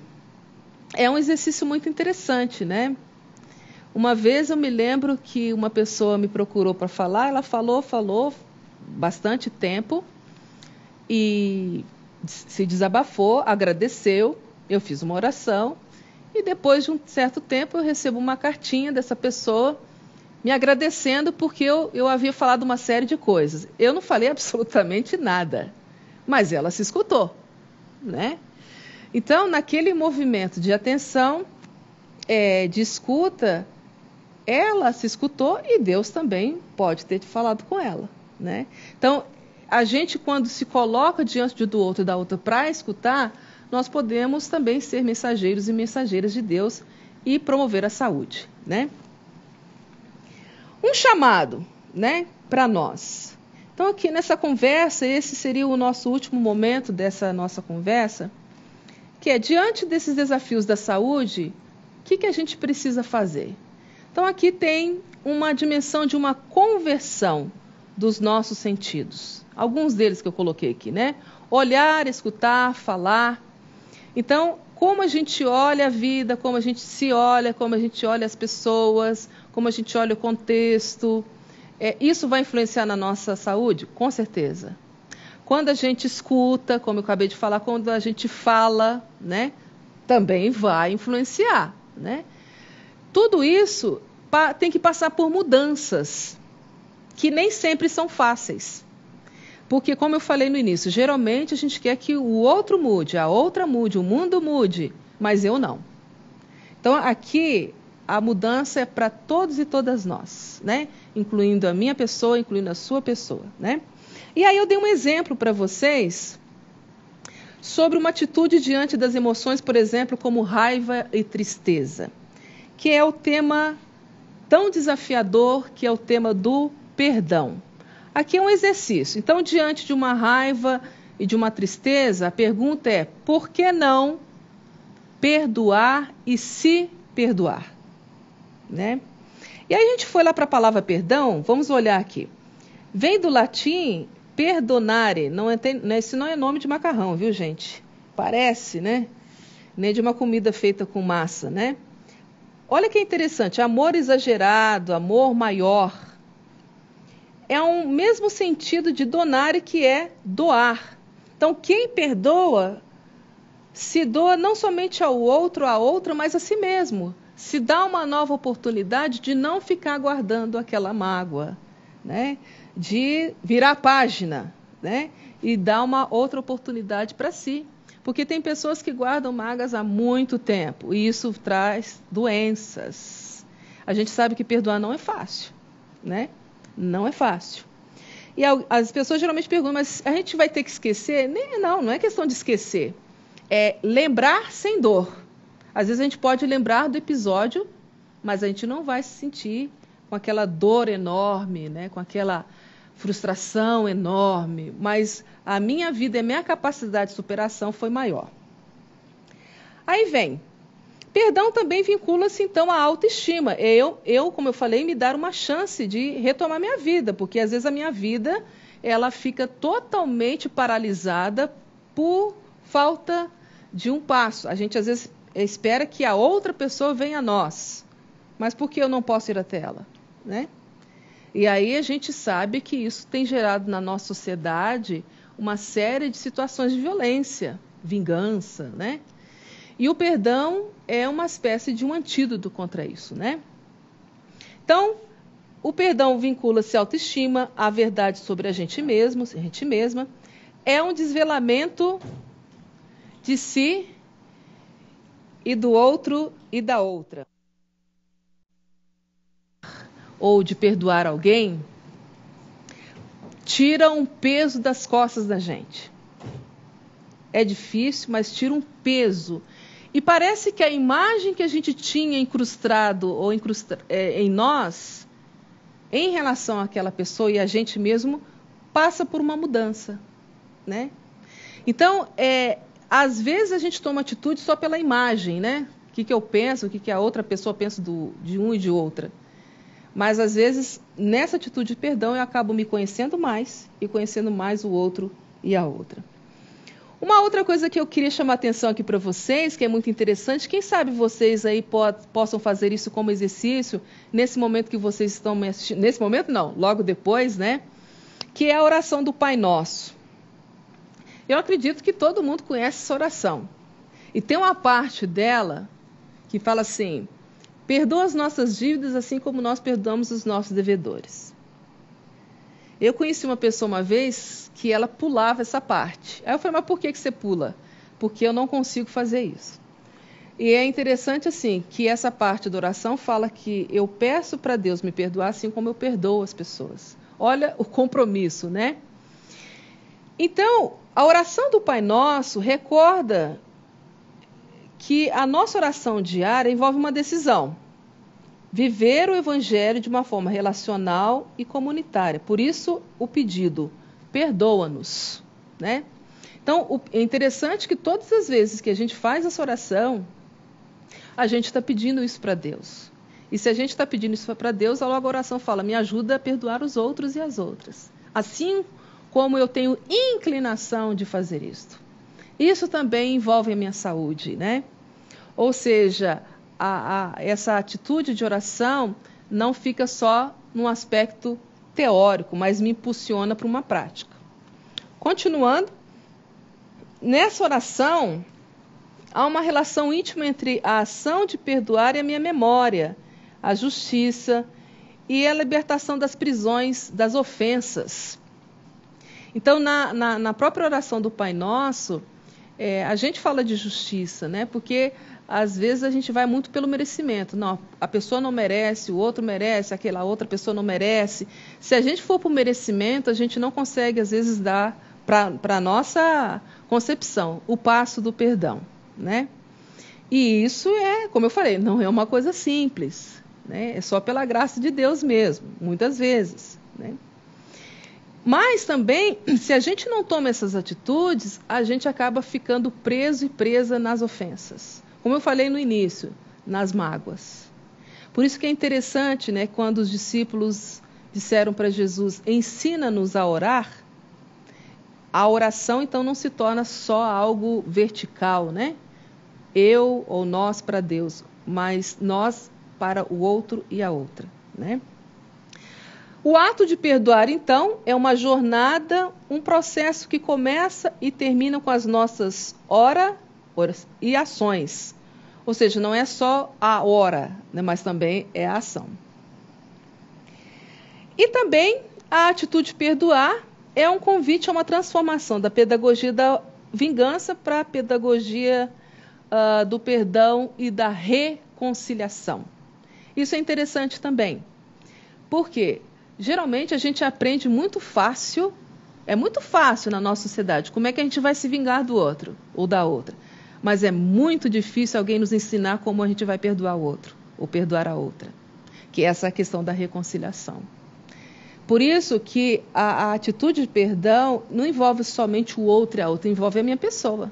é um exercício muito interessante, né? Uma vez eu me lembro que uma pessoa me procurou para falar, ela falou bastante tempo e se desabafou, agradeceu, eu fiz uma oração e depois de um certo tempo eu recebo uma cartinha dessa pessoa me agradecendo porque eu havia falado uma série de coisas. Eu não falei absolutamente nada, mas ela se escutou, né? Então, naquele movimento de atenção, de escuta, ela se escutou e Deus também pode ter falado com ela, né? Então, a gente, quando se coloca diante do outro e da outra para escutar, nós podemos também ser mensageiros e mensageiras de Deus e promover a saúde, né? Um chamado, né, para nós. Então, aqui nessa conversa, esse seria o nosso último momento dessa nossa conversa, que é, diante desses desafios da saúde, o que a gente precisa fazer? Então, aqui tem uma dimensão de uma conversão dos nossos sentidos. Alguns deles que eu coloquei aqui, né? Olhar, escutar, falar. Então, como a gente olha a vida, como a gente se olha, como a gente olha as pessoas, como a gente olha o contexto, isso vai influenciar na nossa saúde? Com certeza. Quando a gente escuta, como eu acabei de falar, quando a gente fala, né, também vai influenciar, né? Tudo isso tem que passar por mudanças, que nem sempre são fáceis. Porque, como eu falei no início, geralmente a gente quer que o outro mude, a outra mude, o mundo mude, mas eu não. Então, aqui, a mudança é para todos e todas nós, né? Incluindo a minha pessoa, incluindo a sua pessoa, né? E aí eu dei um exemplo para vocês sobre uma atitude diante das emoções, por exemplo, como raiva e tristeza, que é o tema tão desafiador que é o tema do perdão. Aqui é um exercício. Então, diante de uma raiva e de uma tristeza, a pergunta é: por que não perdoar e se perdoar? Né? E aí a gente foi lá para a palavra perdão, vamos olhar aqui. Vem do latim perdonare, esse não é nome de macarrão, viu, gente? Parece, né? Nem de uma comida feita com massa, né? Olha que interessante, amor exagerado, amor maior. É um mesmo sentido de donare, que é doar. Então, quem perdoa, se doa não somente ao outro, à outra, mas a si mesmo. Se dá uma nova oportunidade de não ficar guardando aquela mágoa, né? De virar a página, né? E dar uma outra oportunidade para si. Porque tem pessoas que guardam mágoas há muito tempo e isso traz doenças. A gente sabe que perdoar não é fácil, né? Não é fácil. E as pessoas geralmente perguntam, mas a gente vai ter que esquecer? Não é questão de esquecer. É lembrar sem dor. Às vezes a gente pode lembrar do episódio, mas a gente não vai se sentir com aquela dor enorme, né? Com aquela frustração enorme. Mas a minha vida e a minha capacidade de superação foi maior. Aí vem. Perdão também vincula-se, então, à autoestima. Como eu falei, me dar uma chance de retomar minha vida, porque às vezes a minha vida ela fica totalmente paralisada por falta de um passo. A gente às vezes espera que a outra pessoa venha a nós, mas por que eu não posso ir até ela, né? E aí a gente sabe que isso tem gerado na nossa sociedade uma série de situações de violência, vingança, né? E o perdão é uma espécie de um antídoto contra isso, né? Então, o perdão vincula-se à autoestima, à verdade sobre a gente mesma, é um desvelamento de si e do outro e da outra. Ou de perdoar alguém, tira um peso das costas da gente. É difícil, mas tira um peso. E parece que a imagem que a gente tinha incrustado em nós, em relação àquela pessoa e a gente mesmo, passa por uma mudança, né? Então, às vezes a gente toma atitude só pela imagem, né? O que eu penso, o que a outra pessoa pensa de um e de outra. Mas, às vezes, nessa atitude de perdão, eu acabo me conhecendo mais e conhecendo mais o outro e a outra. Uma outra coisa que eu queria chamar a atenção aqui para vocês, que é muito interessante, quem sabe vocês aí possam fazer isso como exercício nesse momento que vocês estão me assistindo. Nesse momento não, logo depois, né? Que é a oração do Pai Nosso. Eu acredito que todo mundo conhece essa oração. E tem uma parte dela que fala assim: perdoa as nossas dívidas assim como nós perdoamos os nossos devedores. Eu conheci uma pessoa uma vez que ela pulava essa parte. Aí eu falei, mas por que você pula? Porque eu não consigo fazer isso. E é interessante assim, que essa parte da oração fala que eu peço para Deus me perdoar assim como eu perdoo as pessoas. Olha o compromisso, né? Então, a oração do Pai Nosso recorda que a nossa oração diária envolve uma decisão. Viver o Evangelho de uma forma relacional e comunitária. Por isso, o pedido, perdoa-nos, né? Então, é interessante que todas as vezes que a gente faz essa oração, a gente está pedindo isso para Deus. E se a gente está pedindo isso para Deus, logo a oração fala, me ajuda a perdoar os outros e as outras. Assim como eu tenho inclinação de fazer isto. Isso também envolve a minha saúde, né? Ou seja, essa atitude de oração não fica só num aspecto teórico, mas me impulsiona para uma prática. Continuando, nessa oração, há uma relação íntima entre a ação de perdoar e a minha memória, a justiça e a libertação das prisões, das ofensas. Então, na própria oração do Pai Nosso, a gente fala de justiça, né? Porque às vezes a gente vai muito pelo merecimento. Não, a pessoa não merece, o outro merece, aquela outra pessoa não merece. Se a gente for para o merecimento, a gente não consegue, às vezes, dar para a nossa concepção o passo do perdão, né? E isso como eu falei, não é uma coisa simples, né? É só pela graça de Deus mesmo, muitas vezes, né? Mas também, se a gente não toma essas atitudes, a gente acaba ficando preso e presa nas ofensas. Como eu falei no início, nas mágoas. Por isso que é interessante, né, quando os discípulos disseram para Jesus, ensina-nos a orar, a oração então não se torna só algo vertical, né? Eu ou nós para Deus, mas nós para o outro e a outra, né? O ato de perdoar, então, é uma jornada, um processo que começa e termina com as nossas horas e ações. Ou seja, não é só a hora, né, mas também é a ação. E também a atitude de perdoar é um convite a uma transformação da pedagogia da vingança para a pedagogia do perdão e da reconciliação. Isso é interessante também. Por quê? Geralmente a gente aprende muito fácil, é muito fácil na nossa sociedade, como é que a gente vai se vingar do outro ou da outra. Mas é muito difícil alguém nos ensinar como a gente vai perdoar o outro, ou perdoar a outra, que é essa questão da reconciliação. Por isso que a atitude de perdão não envolve somente o outro e a outra, envolve a minha pessoa.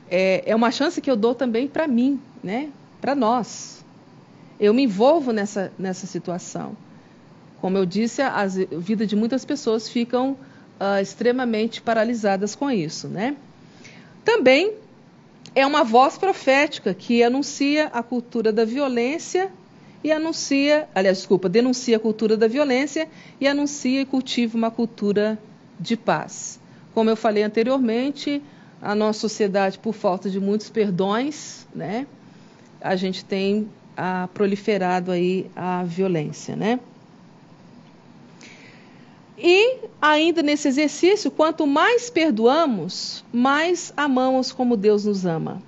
É uma chance que eu dou também para mim, né? Para nós. Eu me envolvo nessa situação. Como eu disse, a vida de muitas pessoas ficam extremamente paralisadas com isso, né? Também é uma voz profética que anuncia a cultura da violência e denuncia a cultura da violência e anuncia e cultiva uma cultura de paz. Como eu falei anteriormente, a nossa sociedade, por falta de muitos perdões, né, a gente tem proliferado aí a violência, né? E, ainda nesse exercício, quanto mais perdoamos, mais amamos como Deus nos ama.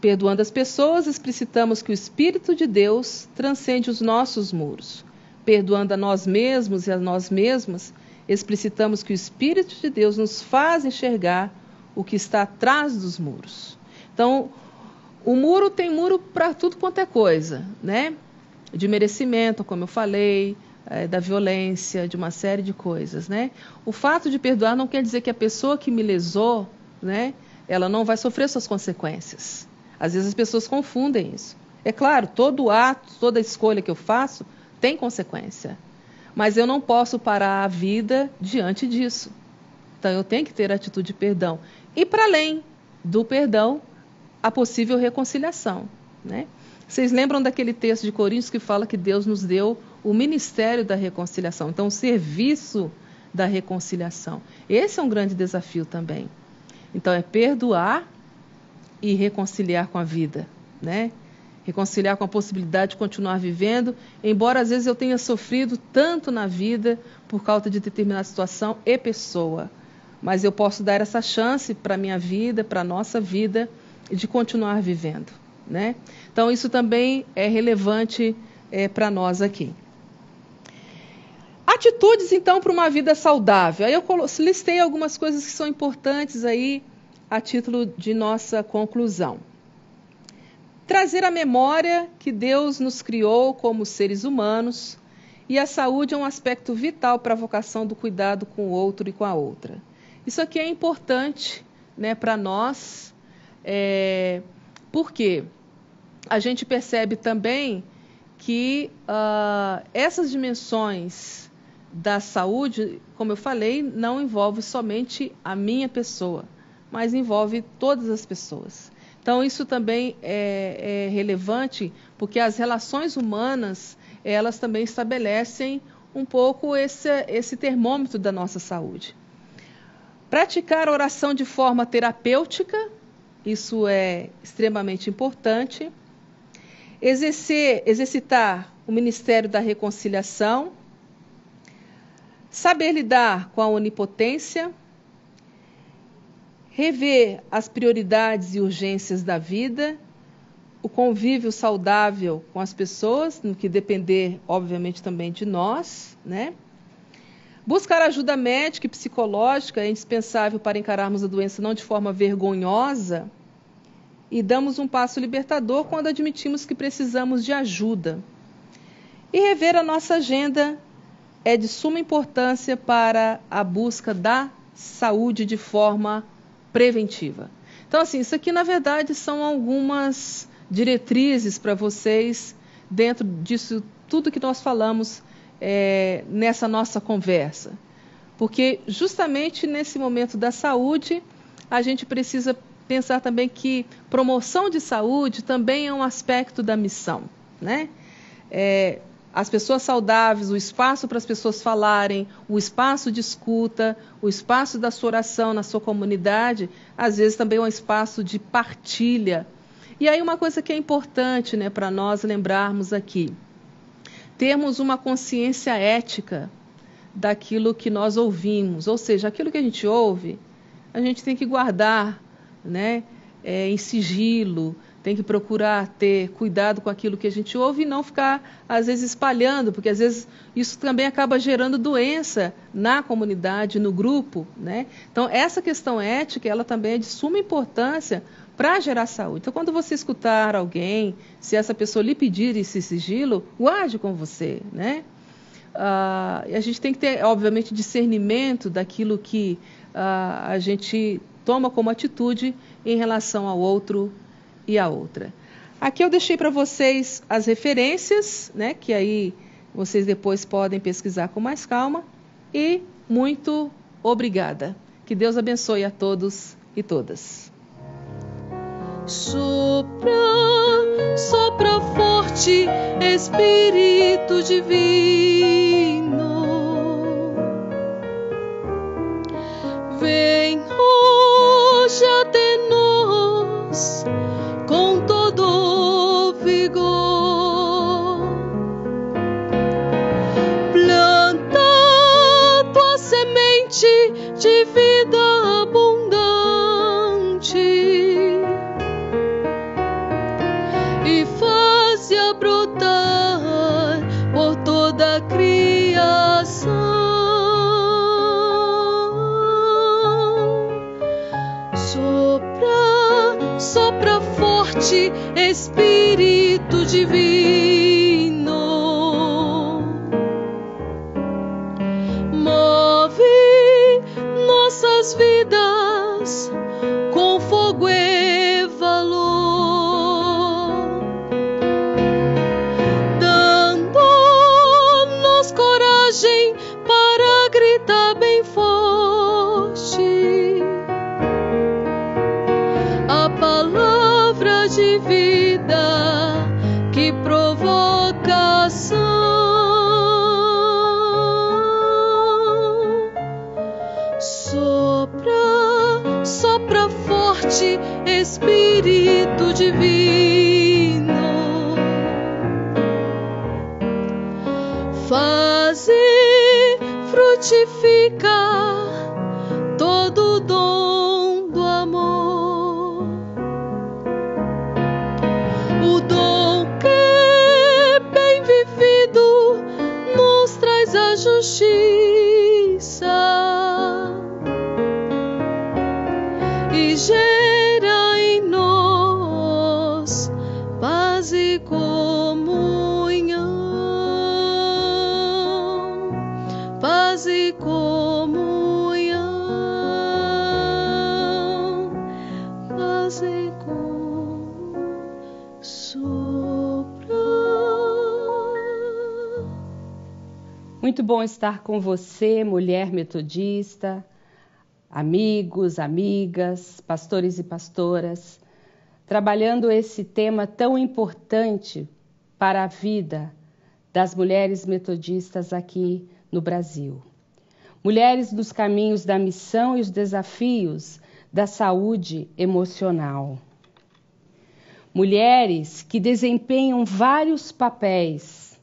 Perdoando as pessoas, explicitamos que o Espírito de Deus transcende os nossos muros. Perdoando a nós mesmos e a nós mesmas, explicitamos que o Espírito de Deus nos faz enxergar o que está atrás dos muros. Então, o muro tem muro para tudo quanto é coisa, né? De merecimento, como eu falei, da violência, de uma série de coisas, né? O fato de perdoar não quer dizer que a pessoa que me lesou, né, ela não vai sofrer suas consequências. Às vezes as pessoas confundem isso. É claro, todo ato, toda escolha que eu faço tem consequência. Mas eu não posso parar a vida diante disso. Então eu tenho que ter a atitude de perdão. E para além do perdão, a possível reconciliação, né? Vocês lembram daquele texto de Coríntios que fala que Deus nos deu o ministério da reconciliação, então o serviço da reconciliação. Esse é um grande desafio também. Então é perdoar e reconciliar com a vida, né? Reconciliar com a possibilidade de continuar vivendo, embora às vezes eu tenha sofrido tanto na vida por causa de determinada situação e pessoa. Mas eu posso dar essa chance para a minha vida, para a nossa vida, de continuar vivendo, né? Então isso também é relevante para nós aqui. Atitudes, então, para uma vida saudável. Aí eu listei algumas coisas que são importantes aí a título de nossa conclusão. Trazer à memória que Deus nos criou como seres humanos e a saúde é um aspecto vital para a vocação do cuidado com o outro e com a outra. Isso aqui é importante, né, para nós, porque a gente percebe também que essas dimensões da saúde, como eu falei, não envolve somente a minha pessoa, mas envolve todas as pessoas. Então, isso também é relevante, porque as relações humanas, elas também estabelecem um pouco esse termômetro da nossa saúde. Praticar a oração de forma terapêutica, isso é extremamente importante. Exercitar o ministério da reconciliação. Saber lidar com a onipotência. Rever as prioridades e urgências da vida. O convívio saudável com as pessoas, no que depender, obviamente, também de nós, né? Buscar ajuda médica e psicológica é indispensável para encararmos a doença não de forma vergonhosa e damos um passo libertador quando admitimos que precisamos de ajuda. E rever a nossa agenda é de suma importância para a busca da saúde de forma preventiva. Então, assim, isso aqui, na verdade, são algumas diretrizes para vocês dentro disso tudo que nós falamos nessa nossa conversa. Porque justamente nesse momento da saúde, a gente precisa pensar também que promoção de saúde também é um aspecto da missão, né? As pessoas saudáveis, o espaço para as pessoas falarem, o espaço de escuta, o espaço da sua oração na sua comunidade, às vezes também é um espaço de partilha. E aí uma coisa que é importante, né, para nós lembrarmos aqui, termos uma consciência ética daquilo que nós ouvimos, ou seja, aquilo que a gente ouve, a gente tem que guardar, né, em sigilo, tem que procurar ter cuidado com aquilo que a gente ouve e não ficar, às vezes, espalhando, porque às vezes isso também acaba gerando doença na comunidade, no grupo, né? Então, essa questão ética, ela também é de suma importância para gerar saúde. Então, quando você escutar alguém, se essa pessoa lhe pedir esse sigilo, guarde com você, né? A gente tem que ter, obviamente, discernimento daquilo que a gente toma como atitude em relação ao outro e a outra. Aqui eu deixei para vocês as referências, né, que aí vocês depois podem pesquisar com mais calma. E muito obrigada. Que Deus abençoe a todos e todas. Sopra, sopra forte, Espírito Divino. Vem hoje até nós com todo vigor. Planta tua semente de vida abundante e faz-a brotar por toda a criação. Sopra, sopra forte, Espírito Divino. Move nossas vidas com fogo e valor, dando-nos coragem para gritar bem forte a palavra de vida que provoca ação. Sopra, sopra forte, Espírito Divino. Faze frutificar todo o dom do amor, o dom que bem vivido nos traz a justiça e gera em nós paz e comunhão, paz e comunhão, paz e comunhão. Sopra. Muito bom estar com você, mulher metodista, amigos, amigas, pastores e pastoras, trabalhando esse tema tão importante para a vida das mulheres metodistas aqui no Brasil. Mulheres nos caminhos da missão e os desafios da saúde emocional. Mulheres que desempenham vários papéis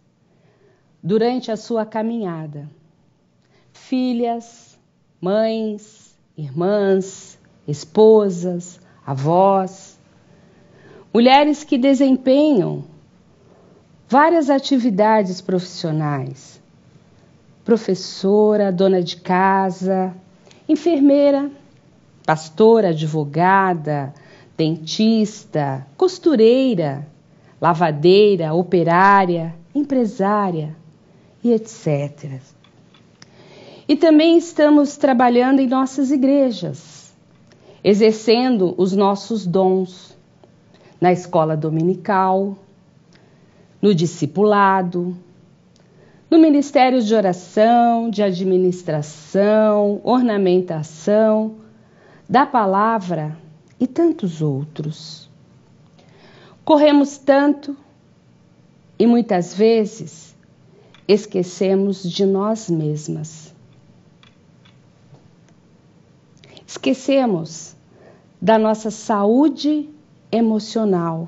durante a sua caminhada. Filhas, mães, irmãs, esposas, avós. Mulheres que desempenham várias atividades profissionais. Professora, dona de casa, enfermeira, pastora, advogada, dentista, costureira, lavadeira, operária, empresária e etc. E também estamos trabalhando em nossas igrejas, exercendo os nossos dons na escola dominical, no discipulado, no ministério de oração, de administração, ornamentação, da palavra e tantos outros. Corremos tanto e muitas vezes esquecemos de nós mesmas. Esquecemos da nossa saúde emocional.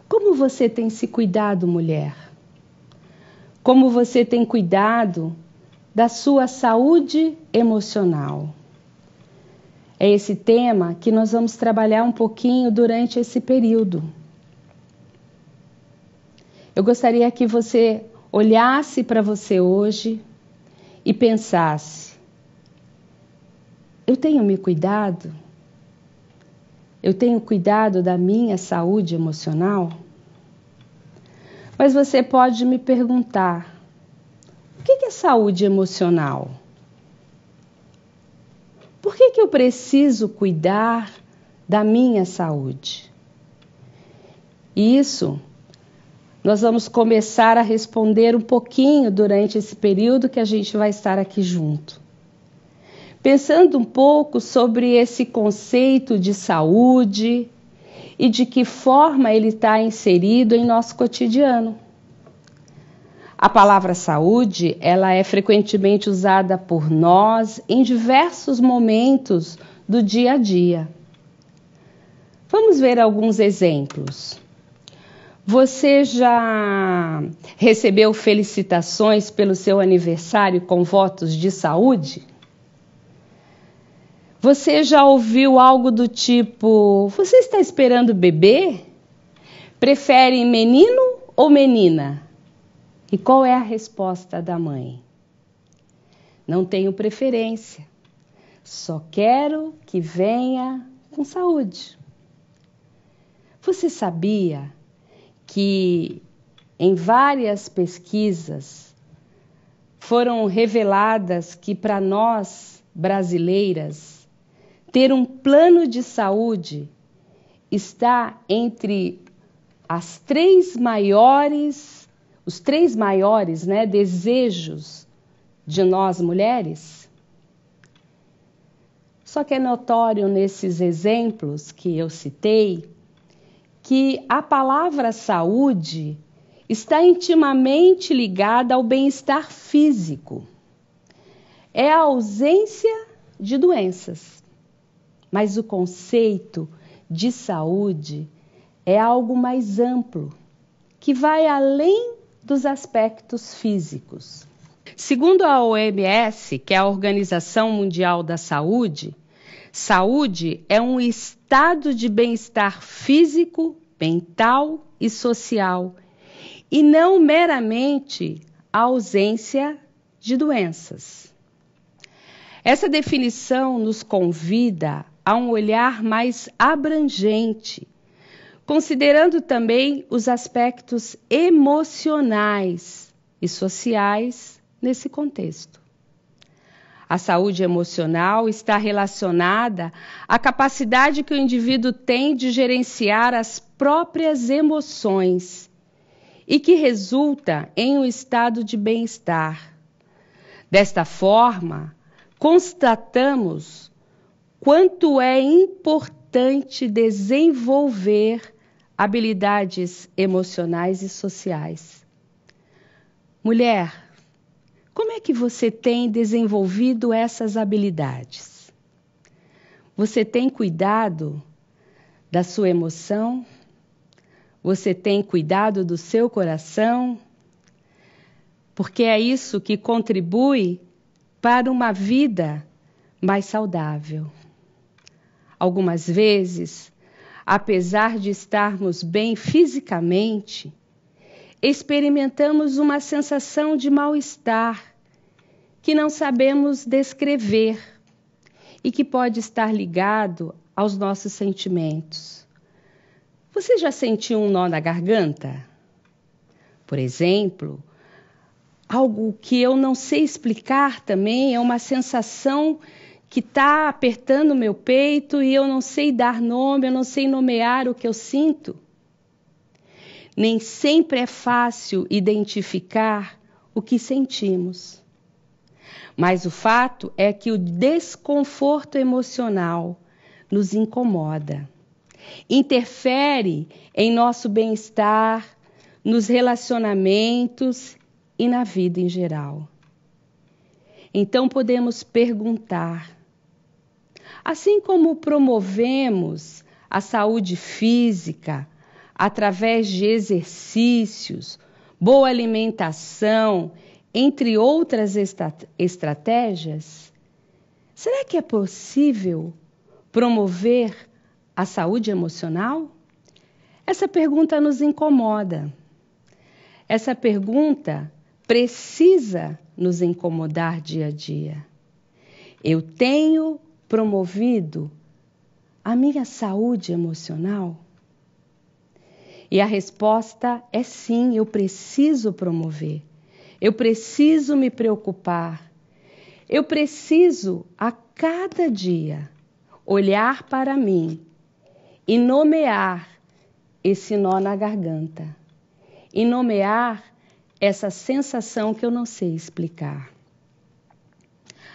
Como você tem se cuidado, mulher? Como você tem cuidado da sua saúde emocional? É esse tema que nós vamos trabalhar um pouquinho durante esse período. Eu gostaria que você olhasse para você hoje e pensasse: eu tenho me cuidado? Eu tenho cuidado da minha saúde emocional? Mas você pode me perguntar: o que é saúde emocional? Por que eu preciso cuidar da minha saúde? E isso nós vamos começar a responder um pouquinho durante esse período que a gente vai estar aqui junto. Pensando um pouco sobre esse conceito de saúde e de que forma ele está inserido em nosso cotidiano. A palavra saúde, ela é frequentemente usada por nós em diversos momentos do dia a dia. Vamos ver alguns exemplos. Você já recebeu felicitações pelo seu aniversário com votos de saúde? Você já ouviu algo do tipo: você está esperando bebê? Prefere menino ou menina? E qual é a resposta da mãe? Não tenho preferência, só quero que venha com saúde. Você sabia que em várias pesquisas foram reveladas que para nós brasileiras ter um plano de saúde está entre os três maiores desejos de nós mulheres? Só que é notório nesses exemplos que eu citei que a palavra saúde está intimamente ligada ao bem-estar físico. É a ausência de doenças. Mas o conceito de saúde é algo mais amplo, que vai além dos aspectos físicos. Segundo a OMS, que é a Organização Mundial da Saúde, saúde é um estado de bem-estar físico, mental e social, e não meramente a ausência de doenças. Essa definição nos convida a um olhar mais abrangente, considerando também os aspectos emocionais e sociais nesse contexto. A saúde emocional está relacionada à capacidade que o indivíduo tem de gerenciar as próprias emoções e que resulta em um estado de bem-estar. Desta forma, constatamos quanto é importante desenvolver habilidades emocionais e sociais. Mulher, como é que você tem desenvolvido essas habilidades? Você tem cuidado da sua emoção? Você tem cuidado do seu coração? Porque é isso que contribui para uma vida mais saudável. Algumas vezes, apesar de estarmos bem fisicamente, experimentamos uma sensação de mal-estar que não sabemos descrever e que pode estar ligado aos nossos sentimentos. Você já sentiu um nó na garganta? Por exemplo, algo que eu não sei explicar também é uma sensação que está apertando o meu peito e eu não sei dar nome, eu não sei nomear o que eu sinto. Nem sempre é fácil identificar o que sentimos. Mas o fato é que o desconforto emocional nos incomoda, interfere em nosso bem-estar, nos relacionamentos e na vida em geral. Então podemos perguntar, assim como promovemos a saúde física através de exercícios, boa alimentação, entre outras estratégias, será que é possível promover a saúde emocional? Essa pergunta nos incomoda. Essa pergunta precisa nos incomodar dia a dia. Eu tenho promovido a minha saúde emocional? E a resposta é sim, eu preciso promover. Eu preciso me preocupar. Eu preciso, a cada dia, olhar para mim e nomear esse nó na garganta. E nomear essa sensação que eu não sei explicar.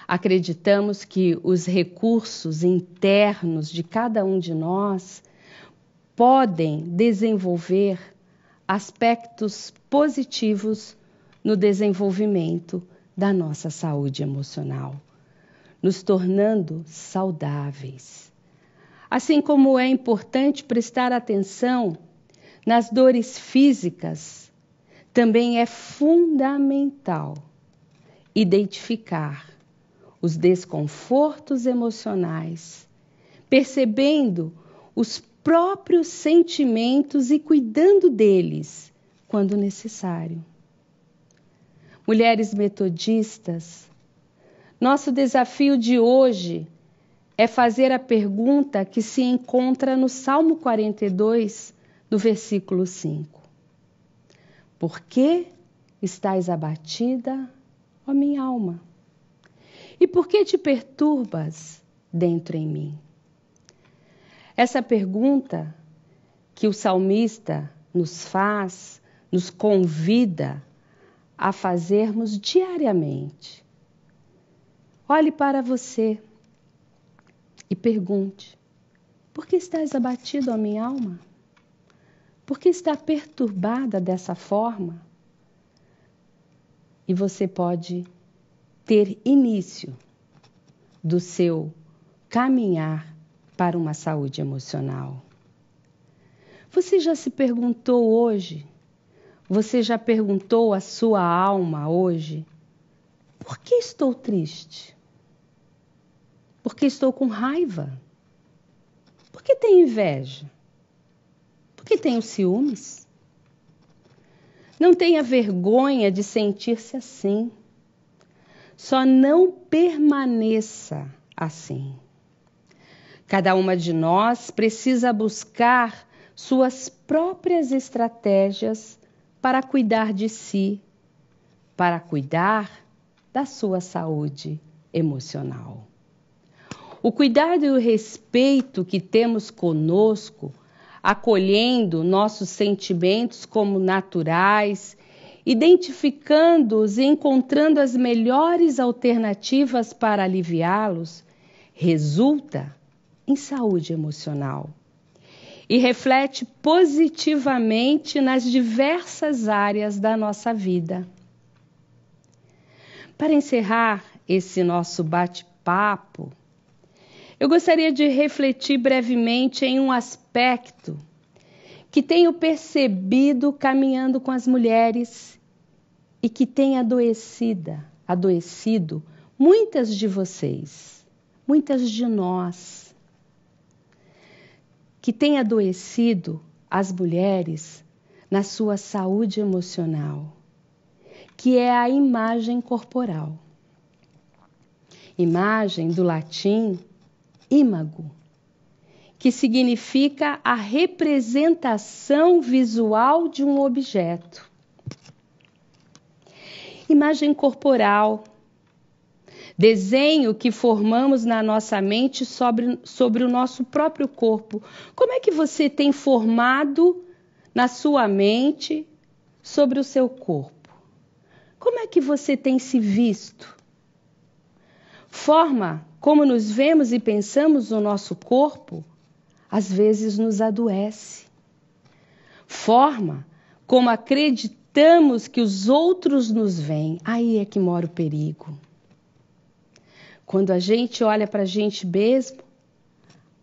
Acreditamos que os recursos internos de cada um de nós podem desenvolver aspectos positivos no desenvolvimento da nossa saúde emocional, nos tornando saudáveis. Assim como é importante prestar atenção nas dores físicas, também é fundamental identificar os desconfortos emocionais, percebendo os próprios sentimentos e cuidando deles quando necessário. Mulheres metodistas, nosso desafio de hoje é fazer a pergunta que se encontra no Salmo 42, no versículo 5. Por que estás abatida, ó minha alma? E por que te perturbas dentro em mim? Essa pergunta que o salmista nos faz, nos convida a fazermos diariamente. Olhe para você e pergunte: por que estás abatido, ó minha alma? Por que está perturbada dessa forma? E você pode ter início do seu caminhar para uma saúde emocional. Você já se perguntou hoje? Você já perguntou à sua alma hoje: por que estou triste? Por que estou com raiva? Por que tenho inveja? Por que tenho ciúmes? Não tenha vergonha de sentir-se assim. Só não permaneça assim. Cada uma de nós precisa buscar suas próprias estratégias para cuidar de si, para cuidar da sua saúde emocional. O cuidado e o respeito que temos conosco, acolhendo nossos sentimentos como naturais, identificando-os e encontrando as melhores alternativas para aliviá-los, resulta em saúde emocional e reflete positivamente nas diversas áreas da nossa vida. Para encerrar esse nosso bate-papo, eu gostaria de refletir brevemente em um aspecto que tenho percebido caminhando com as mulheres e que tem adoecido muitas de vocês, muitas de nós, que tem adoecido as mulheres na sua saúde emocional, que é a imagem corporal. Imagem do latim imago, que significa a representação visual de um objeto. Imagem corporal. Desenho que formamos na nossa mente sobre o nosso próprio corpo. Como é que você tem formado na sua mente sobre o seu corpo? Como é que você tem se visto? Forma como nos vemos e pensamos no nosso corpo, às vezes nos adoece. Forma como acreditamos que os outros nos veem, aí é que mora o perigo. Quando a gente olha para a gente mesmo,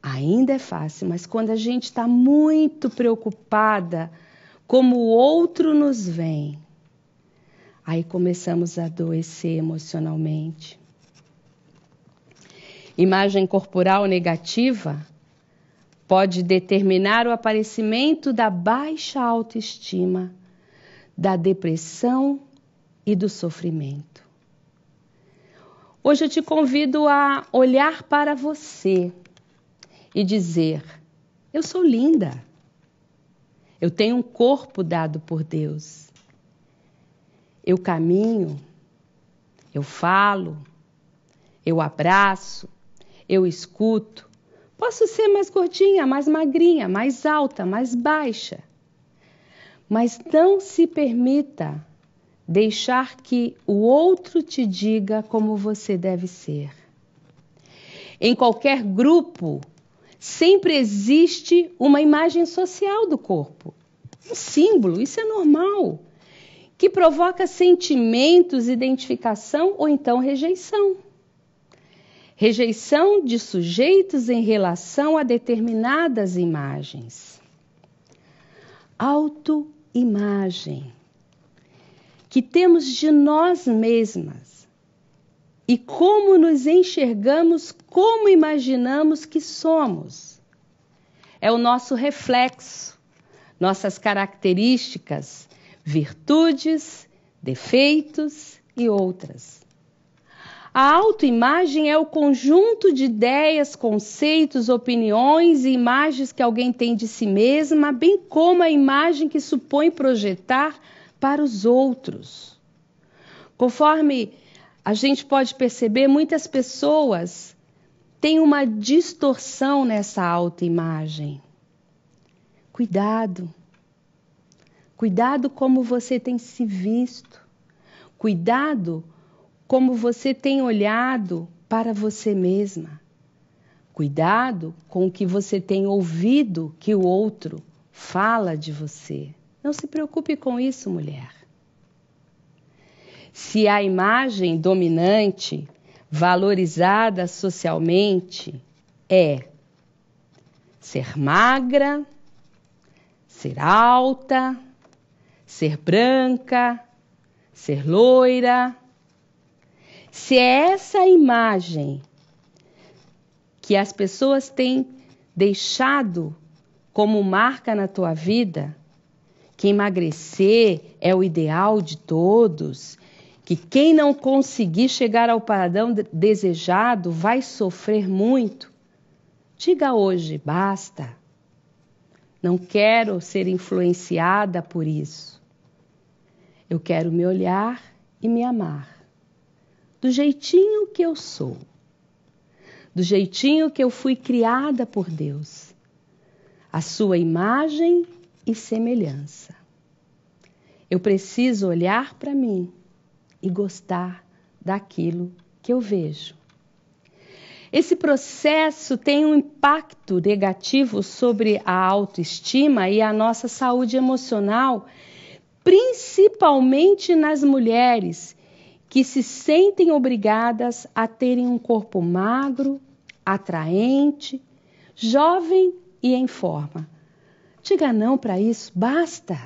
ainda é fácil, mas quando a gente está muito preocupada como o outro nos vê, aí começamos a adoecer emocionalmente. Imagem corporal negativa pode determinar o aparecimento da baixa autoestima, da depressão e do sofrimento. Hoje eu te convido a olhar para você e dizer: eu sou linda, eu tenho um corpo dado por Deus, eu caminho, eu falo, eu abraço, eu escuto. Posso ser mais gordinha, mais magrinha, mais alta, mais baixa. Mas não se permita deixar que o outro te diga como você deve ser. Em qualquer grupo, sempre existe uma imagem social do corpo. Um símbolo, isso é normal, que provoca sentimentos, identificação ou então rejeição. Rejeição de sujeitos em relação a determinadas imagens. Autoimagem que temos de nós mesmas e como nos enxergamos, como imaginamos que somos. É o nosso reflexo, nossas características, virtudes, defeitos e outras. A autoimagem é o conjunto de ideias, conceitos, opiniões e imagens que alguém tem de si mesma, bem como a imagem que supõe projetar para os outros. Conforme a gente pode perceber, muitas pessoas têm uma distorção nessa autoimagem. Cuidado. Cuidado como você tem se visto. Cuidado como você tem olhado para você mesma. Cuidado com o que você tem ouvido que o outro fala de você. Não se preocupe com isso, mulher. Se a imagem dominante, valorizada socialmente, é ser magra, ser alta, ser branca, ser loira, se é essa imagem que as pessoas têm deixado como marca na tua vida, que emagrecer é o ideal de todos, que quem não conseguir chegar ao padrão desejado vai sofrer muito, diga hoje, basta. Não quero ser influenciada por isso. Eu quero me olhar e me amar. Do jeitinho que eu sou, do jeitinho que eu fui criada por Deus, a sua imagem e semelhança. Eu preciso olhar para mim e gostar daquilo que eu vejo. Esse processo tem um impacto negativo sobre a autoestima e a nossa saúde emocional, principalmente nas mulheres que se sentem obrigadas a terem um corpo magro, atraente, jovem e em forma. Diga não para isso, basta.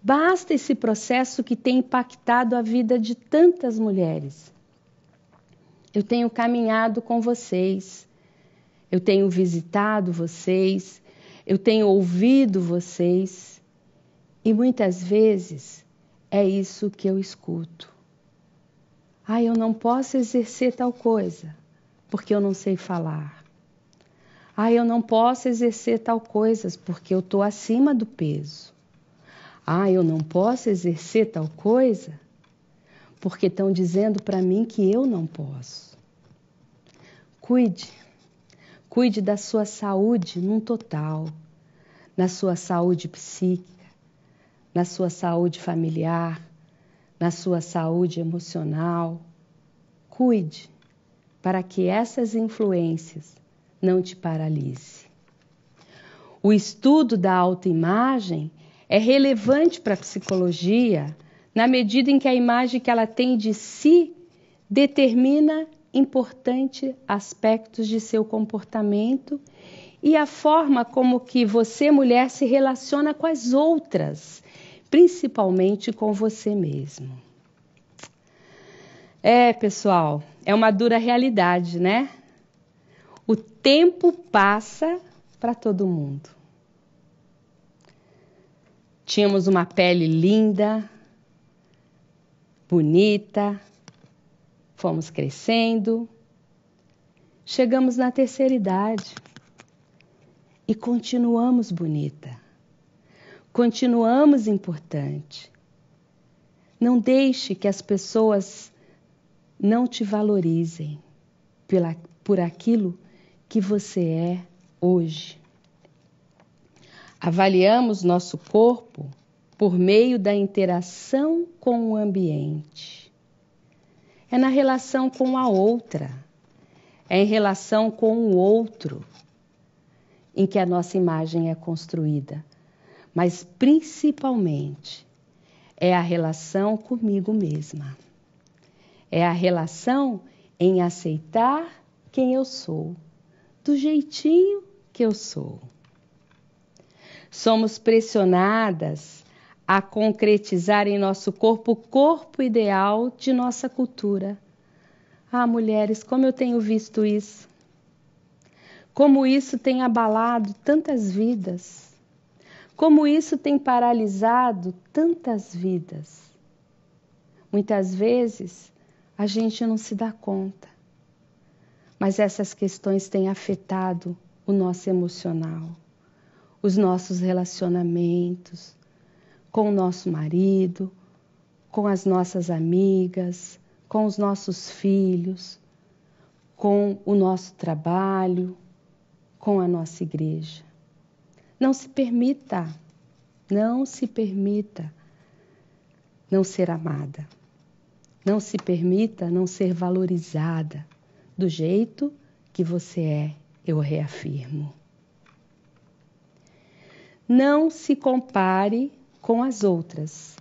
Basta esse processo que tem impactado a vida de tantas mulheres. Eu tenho caminhado com vocês, eu tenho visitado vocês, eu tenho ouvido vocês e muitas vezes é isso que eu escuto. Eu não posso exercer tal coisa porque eu não sei falar. Eu não posso exercer tal coisa porque eu estou acima do peso. Eu não posso exercer tal coisa porque estão dizendo para mim que eu não posso. Cuide da sua saúde num total, na sua saúde psíquica, na sua saúde familiar, na sua saúde emocional. Cuide para que essas influências não te paralise. O estudo da autoimagem é relevante para a psicologia na medida em que a imagem que ela tem de si determina importantes aspectos de seu comportamento e a forma como que você, mulher, se relaciona com as outras, principalmente com você mesmo. Pessoal, é uma dura realidade, né? O tempo passa para todo mundo. Tínhamos uma pele linda, bonita, fomos crescendo, chegamos na terceira idade e continuamos bonita, continuamos importante. Não deixe que as pessoas não te valorizem por aquilo que você é hoje. Avaliamos nosso corpo por meio da interação com o ambiente. É na relação com a outra, é em relação com o outro em que a nossa imagem é construída, mas principalmente é a relação comigo mesma. É a relação em aceitar quem eu sou, do jeitinho que eu sou. Somos pressionadas a concretizar em nosso corpo o corpo ideal de nossa cultura. Mulheres, como eu tenho visto isso. Como isso tem abalado tantas vidas. Como isso tem paralisado tantas vidas. Muitas vezes a gente não se dá conta. Mas essas questões têm afetado o nosso emocional, os nossos relacionamentos com o nosso marido, com as nossas amigas, com os nossos filhos, com o nosso trabalho, com a nossa igreja. Não se permita não ser amada. Não se permita não ser valorizada do jeito que você é, eu reafirmo. Não se compare com as outras.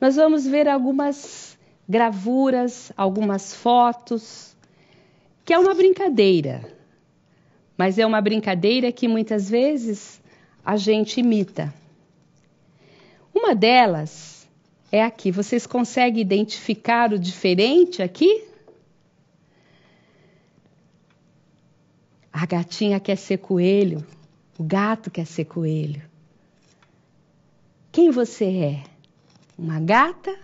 Nós vamos ver algumas gravuras, algumas fotos, que é uma brincadeira, mas é uma brincadeira que muitas vezes a gente imita. Uma delas é aqui. Vocês conseguem identificar o diferente aqui? A gatinha quer ser coelho, o gato quer ser coelho. Quem você é? Uma gata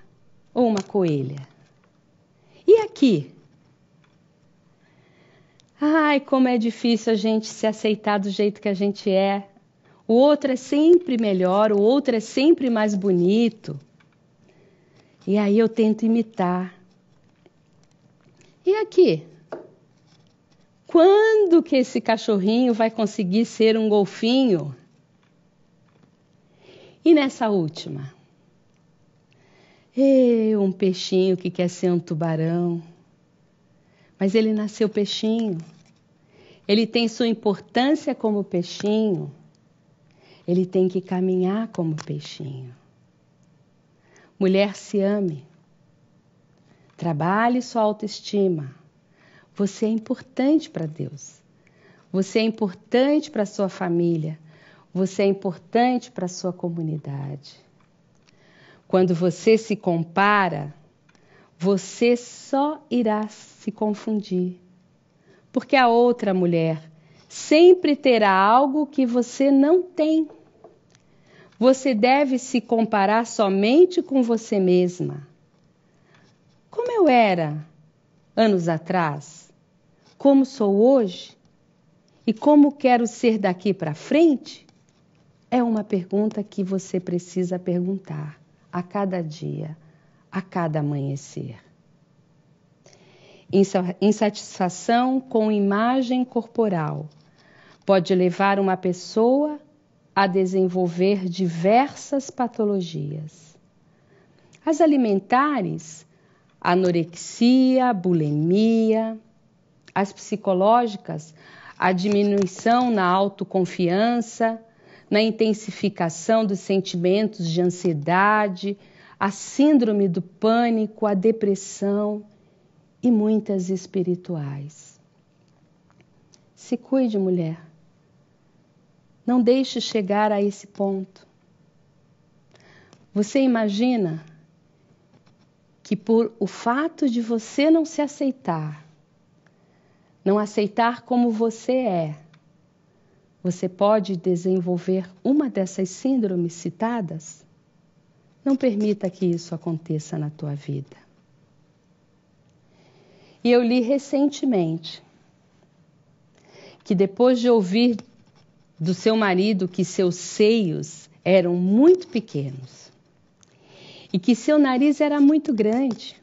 ou uma coelha? E aqui? Como é difícil a gente se aceitar do jeito que a gente é. O outro é sempre melhor, o outro é sempre mais bonito. E aí eu tento imitar. E aqui? Quando que esse cachorrinho vai conseguir ser um golfinho? E nessa última? Um peixinho que quer ser um tubarão. Mas ele nasceu peixinho. Ele tem sua importância como peixinho. Ele tem que caminhar como peixinho. Mulher, se ame. Trabalhe sua autoestima. Você é importante para Deus. Você é importante para a sua família. Você é importante para a sua comunidade. Quando você se compara, você só irá se confundir. Porque a outra mulher sempre terá algo que você não tem. Você deve se comparar somente com você mesma. Como eu era anos atrás? Como sou hoje? E como quero ser daqui para frente? É uma pergunta que você precisa perguntar a cada dia, a cada amanhecer. Insatisfação com imagem corporal pode levar uma pessoa a desenvolver diversas patologias. As alimentares, anorexia, bulimia. As psicológicas, a diminuição na autoconfiança, na intensificação dos sentimentos de ansiedade, a síndrome do pânico, a depressão e muitas espirituais. Se cuide, mulher. Não deixe chegar a esse ponto. Você imagina que por o fato de você não se aceitar, não aceitar como você é, você pode desenvolver uma dessas síndromes citadas? Não permita que isso aconteça na tua vida. E eu li recentemente que depois de ouvir do seu marido que seus seios eram muito pequenos e que seu nariz era muito grande,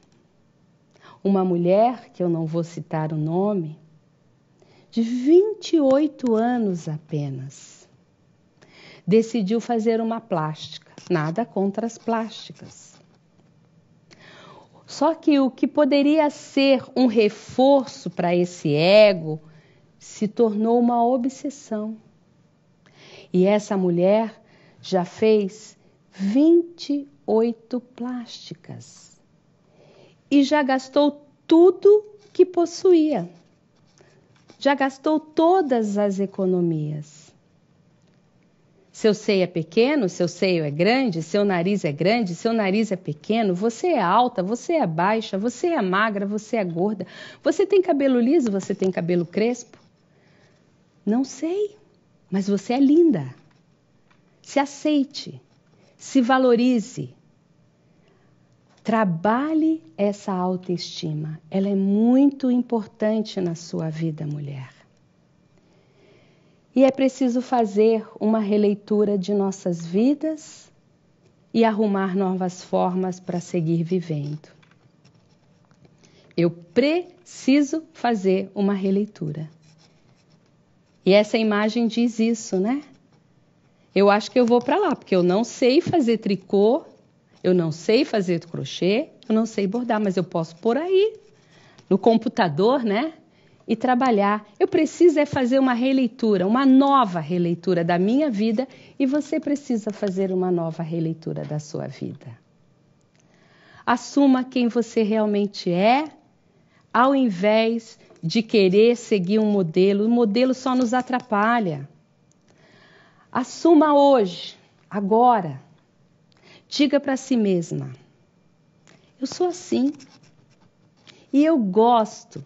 uma mulher, que eu não vou citar o nome, de 28 anos apenas, decidiu fazer uma plástica. Nada contra as plásticas. Só que o que poderia ser um reforço para esse ego se tornou uma obsessão. E essa mulher já fez 28 plásticas e já gastou tudo que possuía. Já gastou todas as economias. Seu seio é pequeno, seu seio é grande, seu nariz é grande, seu nariz é pequeno, você é alta, você é baixa, você é magra, você é gorda, você tem cabelo liso, você tem cabelo crespo? Não sei, mas você é linda. Se aceite, se valorize. Trabalhe essa autoestima. Ela é muito importante na sua vida, mulher. E é preciso fazer uma releitura de nossas vidas e arrumar novas formas para seguir vivendo. Eu preciso fazer uma releitura. E essa imagem diz isso, né? Eu acho que eu vou para lá, porque eu não sei fazer tricô, eu não sei fazer crochê, eu não sei bordar, mas eu posso pôr aí no computador, né? E trabalhar. Eu preciso é fazer uma releitura, uma nova releitura da minha vida, e você precisa fazer uma nova releitura da sua vida. Assuma quem você realmente é, ao invés de querer seguir um modelo. O modelo só nos atrapalha. Assuma hoje, agora. Diga para si mesma: eu sou assim e eu gosto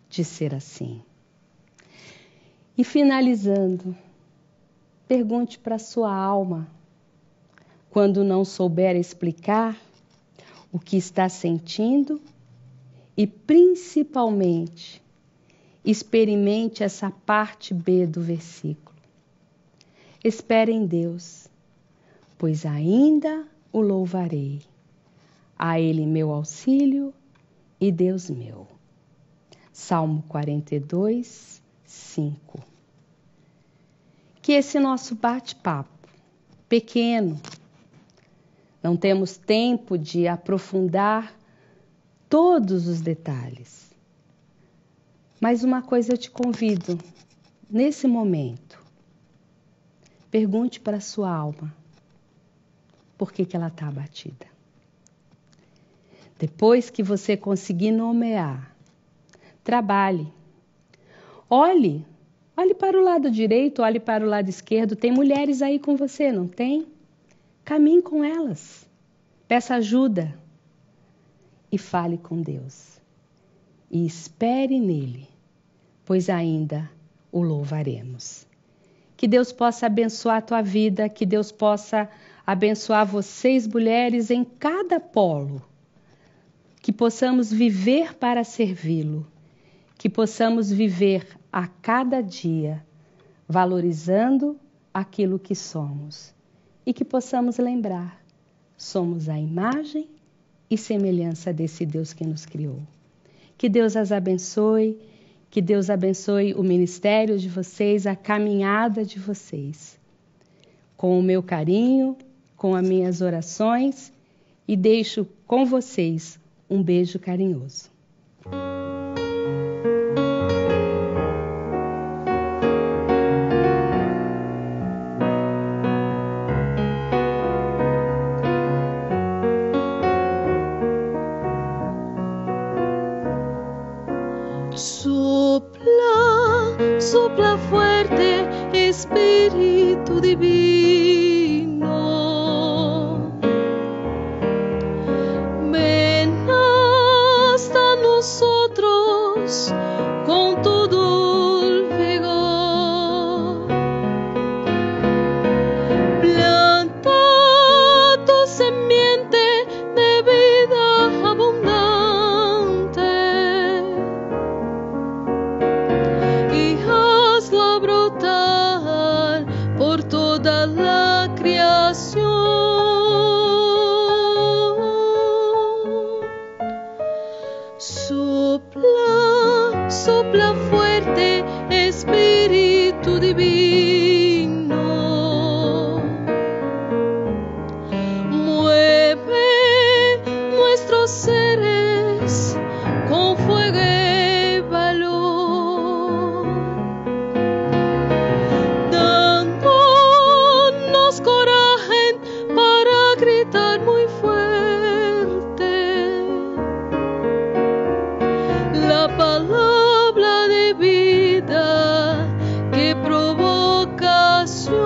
de ser assim. E finalizando, pergunte para sua alma, quando não souber explicar o que está sentindo, e principalmente experimente essa parte B do versículo. Espere em Deus, pois ainda o louvarei. A Ele meu auxílio e Deus meu. Salmo 42, 5. Que esse nosso bate-papo, pequeno, não temos tempo de aprofundar todos os detalhes. Mas uma coisa eu te convido, nesse momento, pergunte para a sua alma, por que ela está abatida? Depois que você conseguir nomear, trabalhe. Olhe para o lado direito, olhe para o lado esquerdo. Tem mulheres aí com você, não tem? Caminhe com elas. Peça ajuda. E fale com Deus. E espere nele, pois ainda o louvaremos. Que Deus possa abençoar a tua vida, que Deus possa abençoar vocês, mulheres, em cada polo. Que possamos viver para servi-lo. Que possamos viver a cada dia, valorizando aquilo que somos. E que possamos lembrar, somos a imagem e semelhança desse Deus que nos criou. Que Deus as abençoe, que Deus abençoe o ministério de vocês, a caminhada de vocês. Com o meu carinho, com as minhas orações, e deixo com vocês um beijo carinhoso. Sopla, sopla fuerte, Espíritu Divino. Ven hasta nosotros con todo el vigor. Planta tu semiente de vida abundante y hazla brotar por toda la creación. Sopla, sopla fuerte, Espíritu Divino. Mueve nuestros seres con fuego y valor, dándonos coraje para gritar muy fuerte la palabra de vida que provoca acción.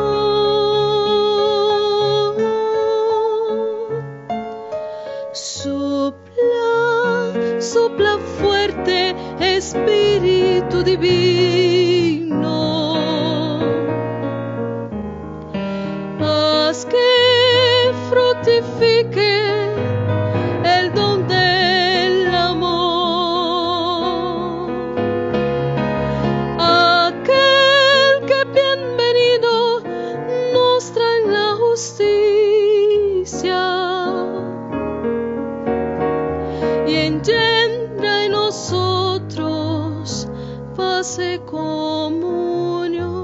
Sopla, sopla fuerte, Espíritu Divino. Haz que fructifique el don del amor. Aquel que bienvenido nos trae la justicia y engendra en nosotros paz y comunión.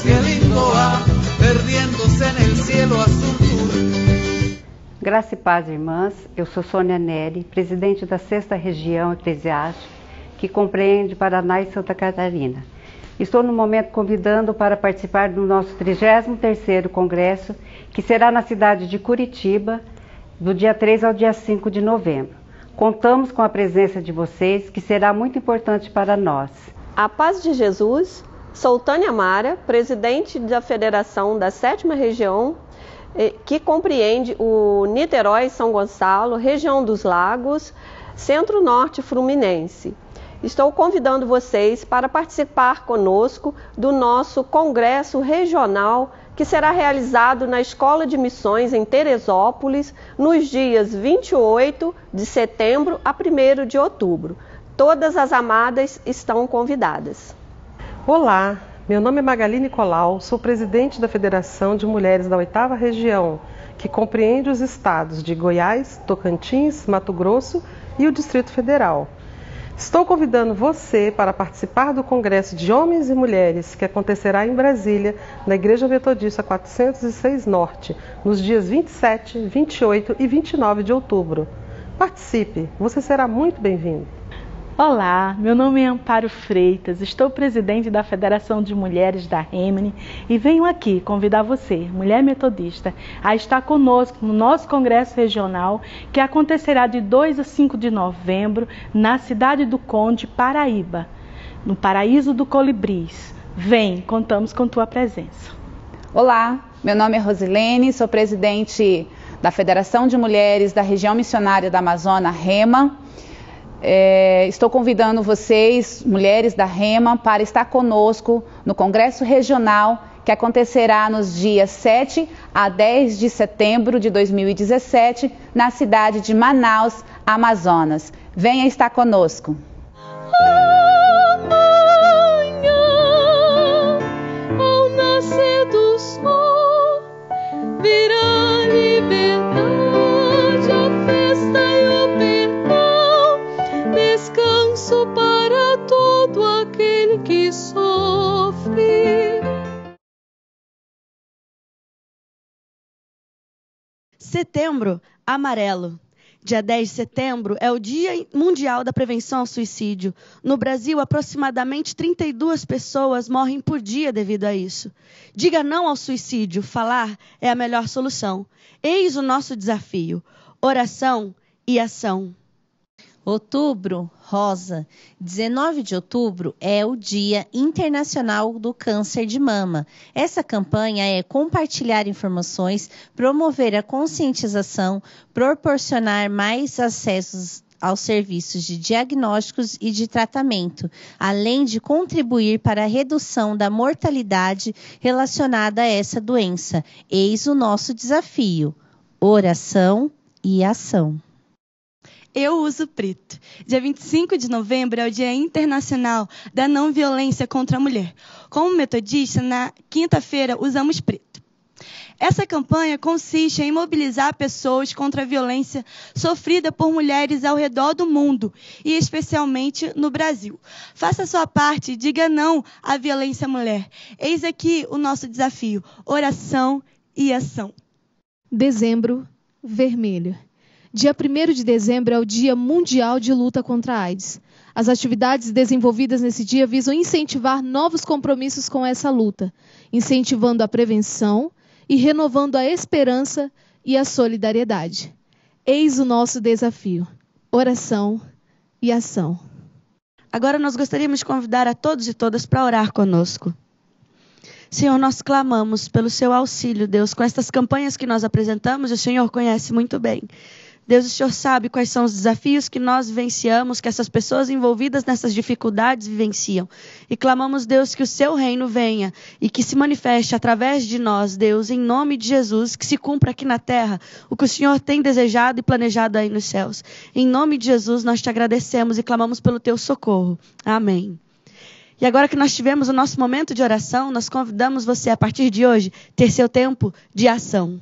qué lindo va, perdiéndose en el cielo azul turco. Graça e paz, irmãs. Eu sou Sônia Neri, presidente da 6ª Região Eclesiástica, que compreende Paraná e Santa Catarina. Estou no momento convidando para participar do nosso 33º Congresso, que será na cidade de Curitiba, do dia 3 ao dia 5 de novembro. Contamos com a presença de vocês, que será muito importante para nós. A paz de Jesus, sou Tânia Mara, presidente da Federação da 7ª Região, que compreende o Niterói, São Gonçalo, região dos Lagos, Centro-Norte Fluminense. Estou convidando vocês para participar conosco do nosso Congresso Regional, que será realizado na Escola de Missões em Teresópolis, nos dias 28 de setembro a 1º de outubro. Todas as amadas estão convidadas. Olá, meu nome é Magali Nicolau, sou presidente da Federação de Mulheres da 8ª Região, que compreende os estados de Goiás, Tocantins, Mato Grosso e o Distrito Federal. Estou convidando você para participar do Congresso de Homens e Mulheres, que acontecerá em Brasília, na Igreja Metodista 406 Norte, nos dias 27, 28 e 29 de outubro. Participe, você será muito bem-vindo. Olá, meu nome é Amparo Freitas, estou presidente da Federação de Mulheres da Remini e venho aqui convidar você, mulher metodista, a estar conosco no nosso Congresso Regional, que acontecerá de 2 a 5 de novembro na cidade do Conde, Paraíba, no Paraíso do Colibris. Vem, contamos com tua presença. Olá, meu nome é Rosilene, sou presidente da Federação de Mulheres da Região Missionária da Amazônia, REMA. Estou convidando vocês, mulheres da REMA, para estar conosco no Congresso Regional, que acontecerá nos dias 7 a 10 de setembro de 2017, na cidade de Manaus, Amazonas. Venha estar conosco. Amanhã, ao nascer do sol, virá liberdade, a festa e o perdão, descanso para todo aquele que sofre. Setembro Amarelo. Dia 10 de setembro é o Dia Mundial da Prevenção ao Suicídio. No Brasil, aproximadamente 32 pessoas morrem por dia devido a isso. Diga não ao suicídio. Falar é a melhor solução. Eis o nosso desafio: oração e ação. Outubro Rosa. 19 de outubro é o Dia Internacional do Câncer de Mama. Essa campanha é compartilhar informações, promover a conscientização, proporcionar mais acessos aos serviços de diagnósticos e de tratamento, além de contribuir para a redução da mortalidade relacionada a essa doença. Eis o nosso desafio: oração e ação. Eu uso preto. Dia 25 de novembro é o Dia Internacional da Não Violência contra a Mulher. Como metodista, na quinta-feira usamos preto. Essa campanha consiste em mobilizar pessoas contra a violência sofrida por mulheres ao redor do mundo, e especialmente no Brasil. Faça a sua parte e diga não à violência à mulher. Eis aqui o nosso desafio: oração e ação. Dezembro Vermelho. Dia 1º de dezembro é o Dia Mundial de Luta contra a AIDS. As atividades desenvolvidas nesse dia visam incentivar novos compromissos com essa luta, incentivando a prevenção e renovando a esperança e a solidariedade. Eis o nosso desafio: oração e ação. Agora nós gostaríamos de convidar a todos e todas para orar conosco. Senhor, nós clamamos pelo seu auxílio, Deus, com estas campanhas que nós apresentamos, o Senhor conhece muito bem. Deus, o Senhor sabe quais são os desafios que nós vivenciamos, que essas pessoas envolvidas nessas dificuldades vivenciam. E clamamos, Deus, que o seu reino venha e que se manifeste através de nós, Deus, em nome de Jesus, que se cumpra aqui na terra o que o Senhor tem desejado e planejado aí nos céus. Em nome de Jesus, nós te agradecemos e clamamos pelo teu socorro. Amém. E agora que nós tivemos o nosso momento de oração, nós convidamos você, a partir de hoje, ter seu tempo de ação.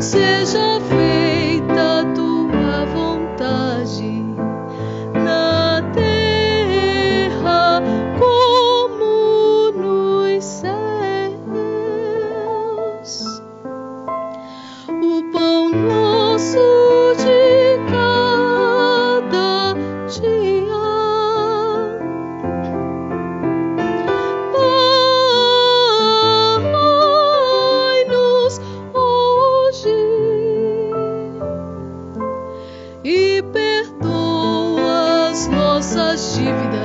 seja feita a tua vontade na terra como nos céus. O pão nosso de cada dia dai-nos hoje e perdoa as nossas dívidas,